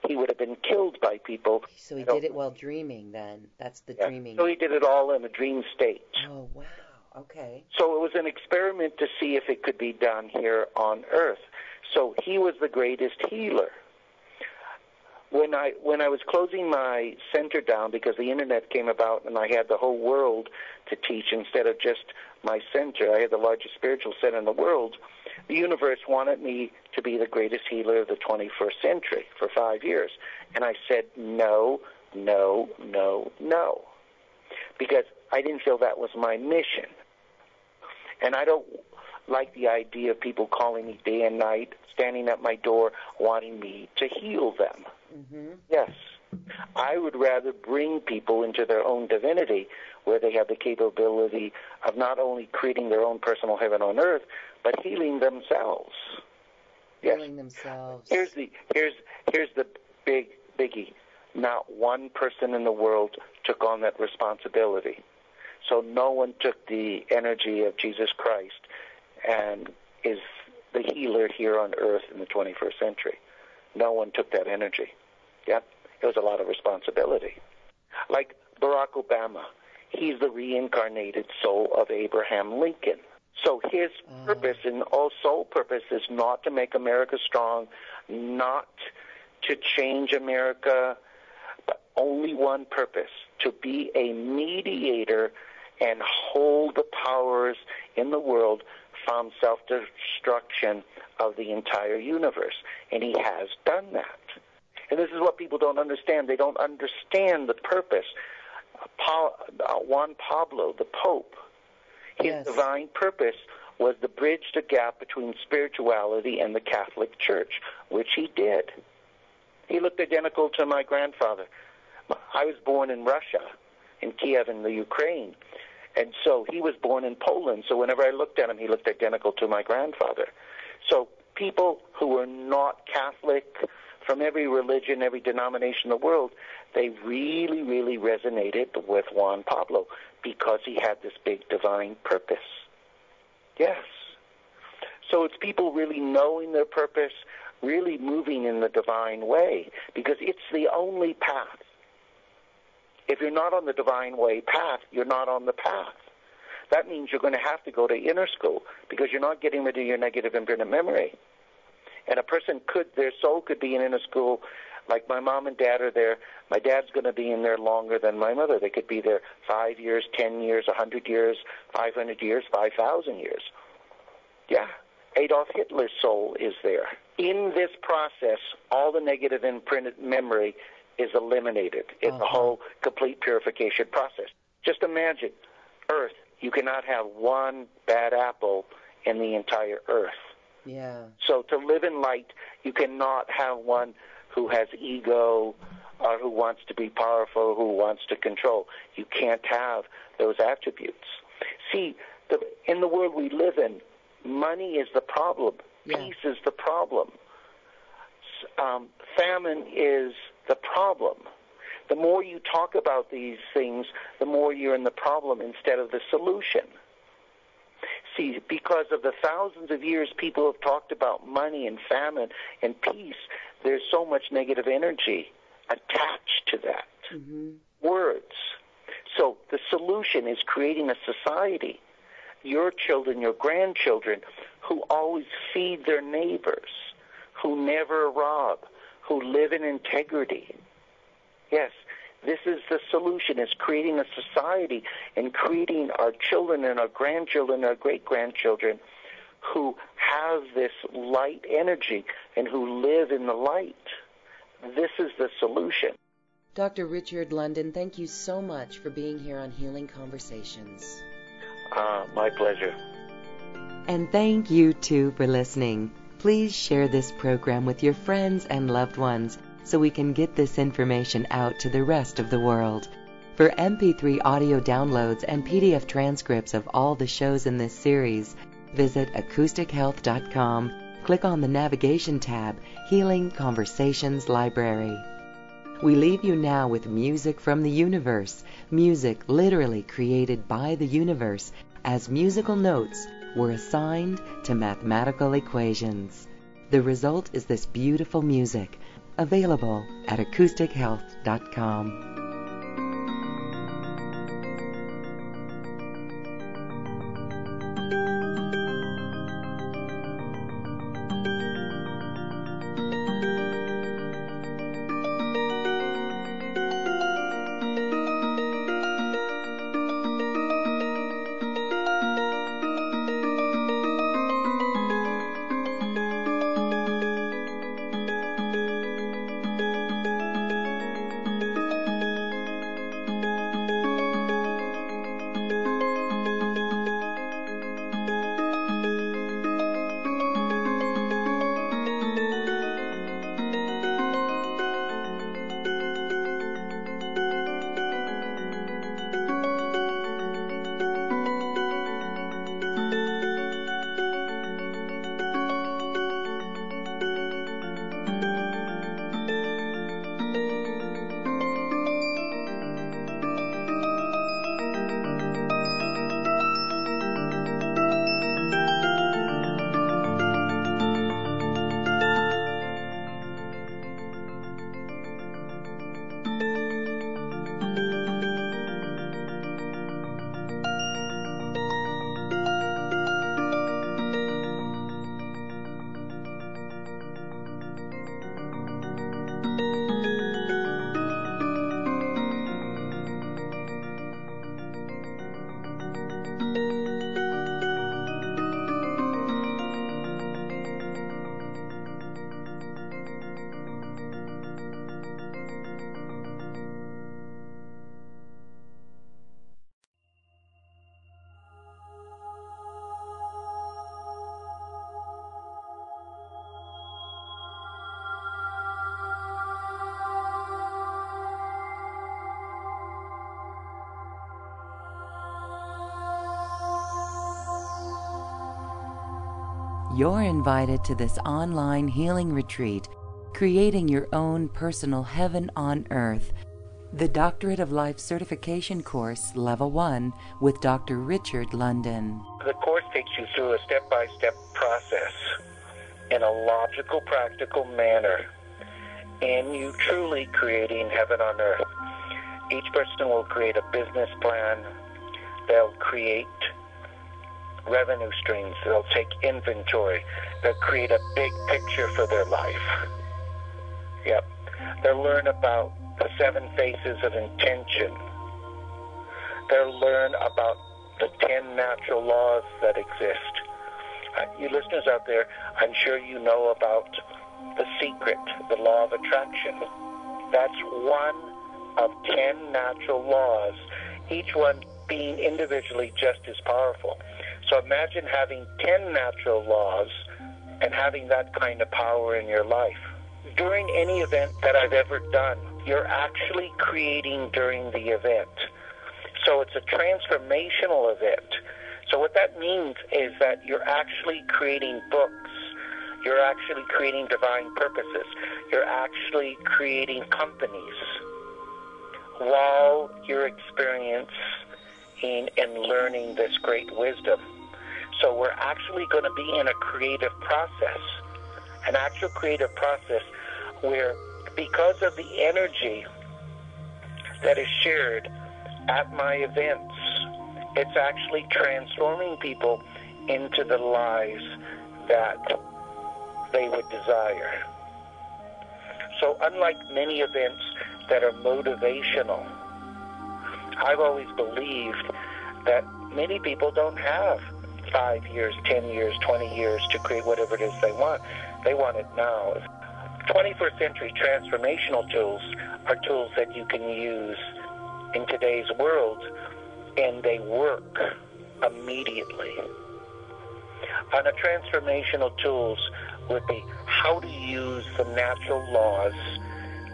he would have been killed by people. So he did it while dreaming then. That's the dreaming. So he did it all in a dream state. Oh, wow. Okay. So it was an experiment to see if it could be done here on Earth. So he was the greatest healer. When I was closing my center down, because the internet came about and I had the whole world to teach instead of just my center, I had the largest spiritual center in the world, the universe wanted me to be the greatest healer of the 21st century for 5 years. And I said, no, no, no, no. Because I didn't feel that was my mission. And I don't like the idea of people calling me day and night, standing at my door, wanting me to heal them. Yes. I would rather bring people into their own divinity, where they have the capability of not only creating their own personal heaven on earth, but healing themselves. Healing themselves. Here's the big biggie. Not one person in the world took on that responsibility. So no one took the energy of Jesus Christ and is the healer here on earth in the 21st century. No one took that energy. Yep. It was a lot of responsibility. Like Barack Obama, he's the reincarnated soul of Abraham Lincoln. So his purpose and sole purpose is not to make America strong, not to change America, but only one purpose, to be a mediator and hold the powers in the world from self-destruction of the entire universe. And he has done that. And this is what people don't understand. They don't understand the purpose. Juan Pablo, the Pope, his divine purpose was to bridge the gap between spirituality and the Catholic Church, which he did. He looked identical to my grandfather. I was born in Russia, in Kiev in the Ukraine, and so he was born in Poland. So whenever I looked at him, he looked identical to my grandfather. So people who were not Catholic, from every religion, every denomination in the world, they really, really resonated with Juan Pablo because he had this big divine purpose. Yes. So it's people really knowing their purpose, really moving in the divine way, because it's the only path. If you're not on the divine way path, you're not on the path. That means you're going to have to go to inner school because you're not getting rid of your negative imprinted memory. And a person their soul could be in inner school, like my mom and dad are there. My dad's going to be in there longer than my mother. They could be there 5 years, 10 years, 100 years, 500 years, 5,000 years. Yeah, Adolf Hitler's soul is there. In this process, all the negative imprinted memory is eliminated. It's a whole complete purification process. Just imagine, Earth, you cannot have one bad apple in the entire Earth. Yeah. So to live in light, you cannot have one who has ego or who wants to be powerful, who wants to control. You can't have those attributes. See, in the world we live in, money is the problem. Yeah. Peace is the problem. Famine is the problem. The more you talk about these things, the more you're in the problem instead of the solution. See, because of the thousands of years people have talked about money and famine and peace, there's so much negative energy attached to that. Words. So the solution is creating a society, your children, your grandchildren, who always feed their neighbors, who never rob, who live in integrity. Yes, this is the solution, is creating a society and creating our children and our grandchildren, our great-grandchildren who have this light energy and who live in the light. This is the solution. Dr. Richard London, thank you so much for being here on Healing Conversations. My pleasure. And thank you, too, for listening. Please share this program with your friends and loved ones so we can get this information out to the rest of the world. For MP3 audio downloads and PDF transcripts of all the shows in this series, visit acoustichealth.com, click on the navigation tab, Healing Conversations Library. We leave you now with music from the universe, music literally created by the universe as musical notes were assigned to mathematical equations. The result is this beautiful music, available at acoustichealth.com. You're invited to this online healing retreat, creating your own personal heaven on earth. The Doctorate of Life Certification Course, Level 1, with Dr. Richard London. The course takes you through a step-by-step process in a logical, practical manner, and you truly creating heaven on earth. Each person will create a business plan. They'll create revenue streams. They'll take inventory. They'll create a big picture for their life. Yep. They'll learn about the 7 phases of intention. They'll learn about the 10 natural laws that exist. You listeners out there, I'm sure you know about the secret, the law of attraction. That's one of 10 natural laws, each one being individually just as powerful. So imagine having 10 natural laws and having that kind of power in your life. During any event that I've ever done, you're actually creating during the event. So it's a transformational event. So what that means is that you're actually creating books. You're actually creating divine purposes. You're actually creating companies while you're experiencing and learning this great wisdom. So we're actually going to be in a creative process, an actual creative process where, because of the energy that is shared at my events, it's actually transforming people into the lives that they would desire. So unlike many events that are motivational, I've always believed that many people don't have 5 years, 10 years, 20 years to create whatever it is they want. They want it now. 21st century transformational tools are tools that you can use in today's world, and they work immediately. And the transformational tools would be how to use the natural laws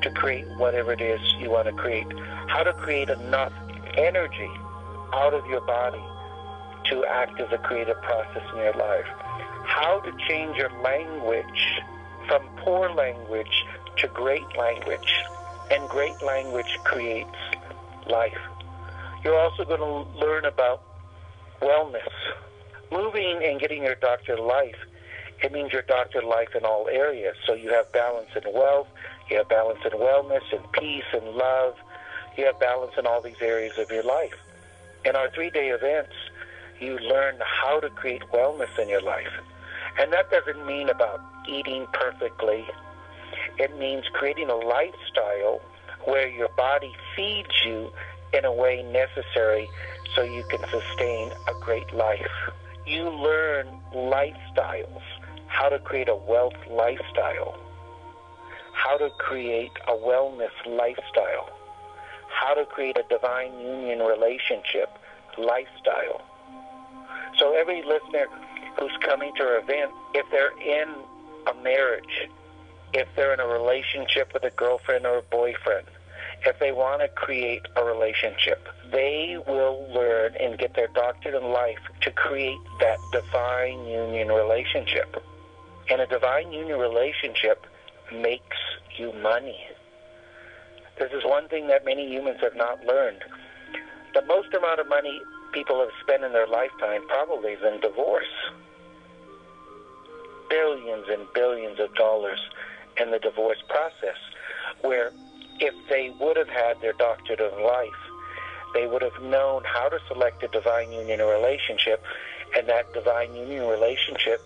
to create whatever it is you want to create. How to create enough energy out of your body to act as a creative process in your life. How to change your language from poor language to great language. And great language creates life. You're also going to learn about wellness. Moving and getting your doctor life, it means your doctor life in all areas. So you have balance in wealth, you have balance in wellness and peace and love. You have balance in all these areas of your life. In our 3-day events, you learn how to create wellness in your life. And that doesn't mean about eating perfectly. It means creating a lifestyle where your body feeds you in a way necessary so you can sustain a great life. You learn lifestyles, how to create a wealth lifestyle, how to create a wellness lifestyle, how to create a divine union relationship lifestyle. So every listener who's coming to our event, if they're in a marriage, if they're in a relationship with a girlfriend or a boyfriend, if they want to create a relationship, they will learn and get their doctorate in life to create that divine union relationship. And a divine union relationship makes you money. This is one thing that many humans have not learned. The most amount of money people have spent in their lifetime probably is in divorce. Billions and billions of dollars in the divorce process, where if they would have had their doctorate of life, they would have known how to select a divine union relationship, and that divine union relationship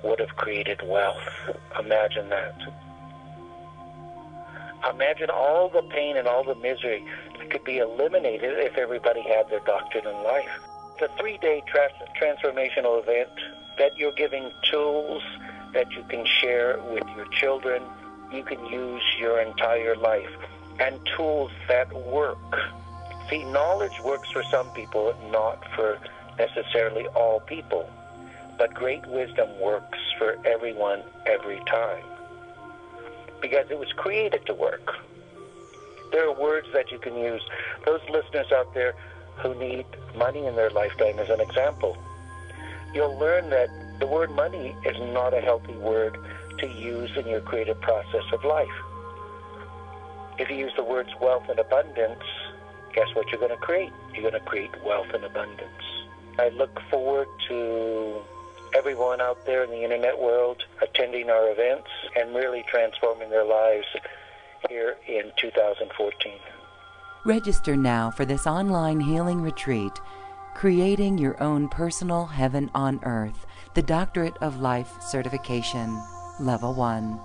would have created wealth. Imagine that. Imagine all the pain and all the misery that could be eliminated if everybody had their doctorate in life. It's a 3-day transformational event that you're giving tools that you can share with your children. You can use your entire life, and tools that work. See, knowledge works for some people, not for necessarily all people. But great wisdom works for everyone, every time. Because it was created to work. There are words that you can use. Those listeners out there who need money in their lifetime, as an example, you'll learn that The word money is not a healthy word to use in your creative process of life. If you use the words wealth and abundance, guess what you're going to create? You're going to create wealth and abundance. I look forward to everyone out there in the internet world attending our events and really transforming their lives here in 2014. Register now for this online healing retreat, Creating Your Own Personal Heaven on Earth, the Doctorate of Life Certification, Level 1.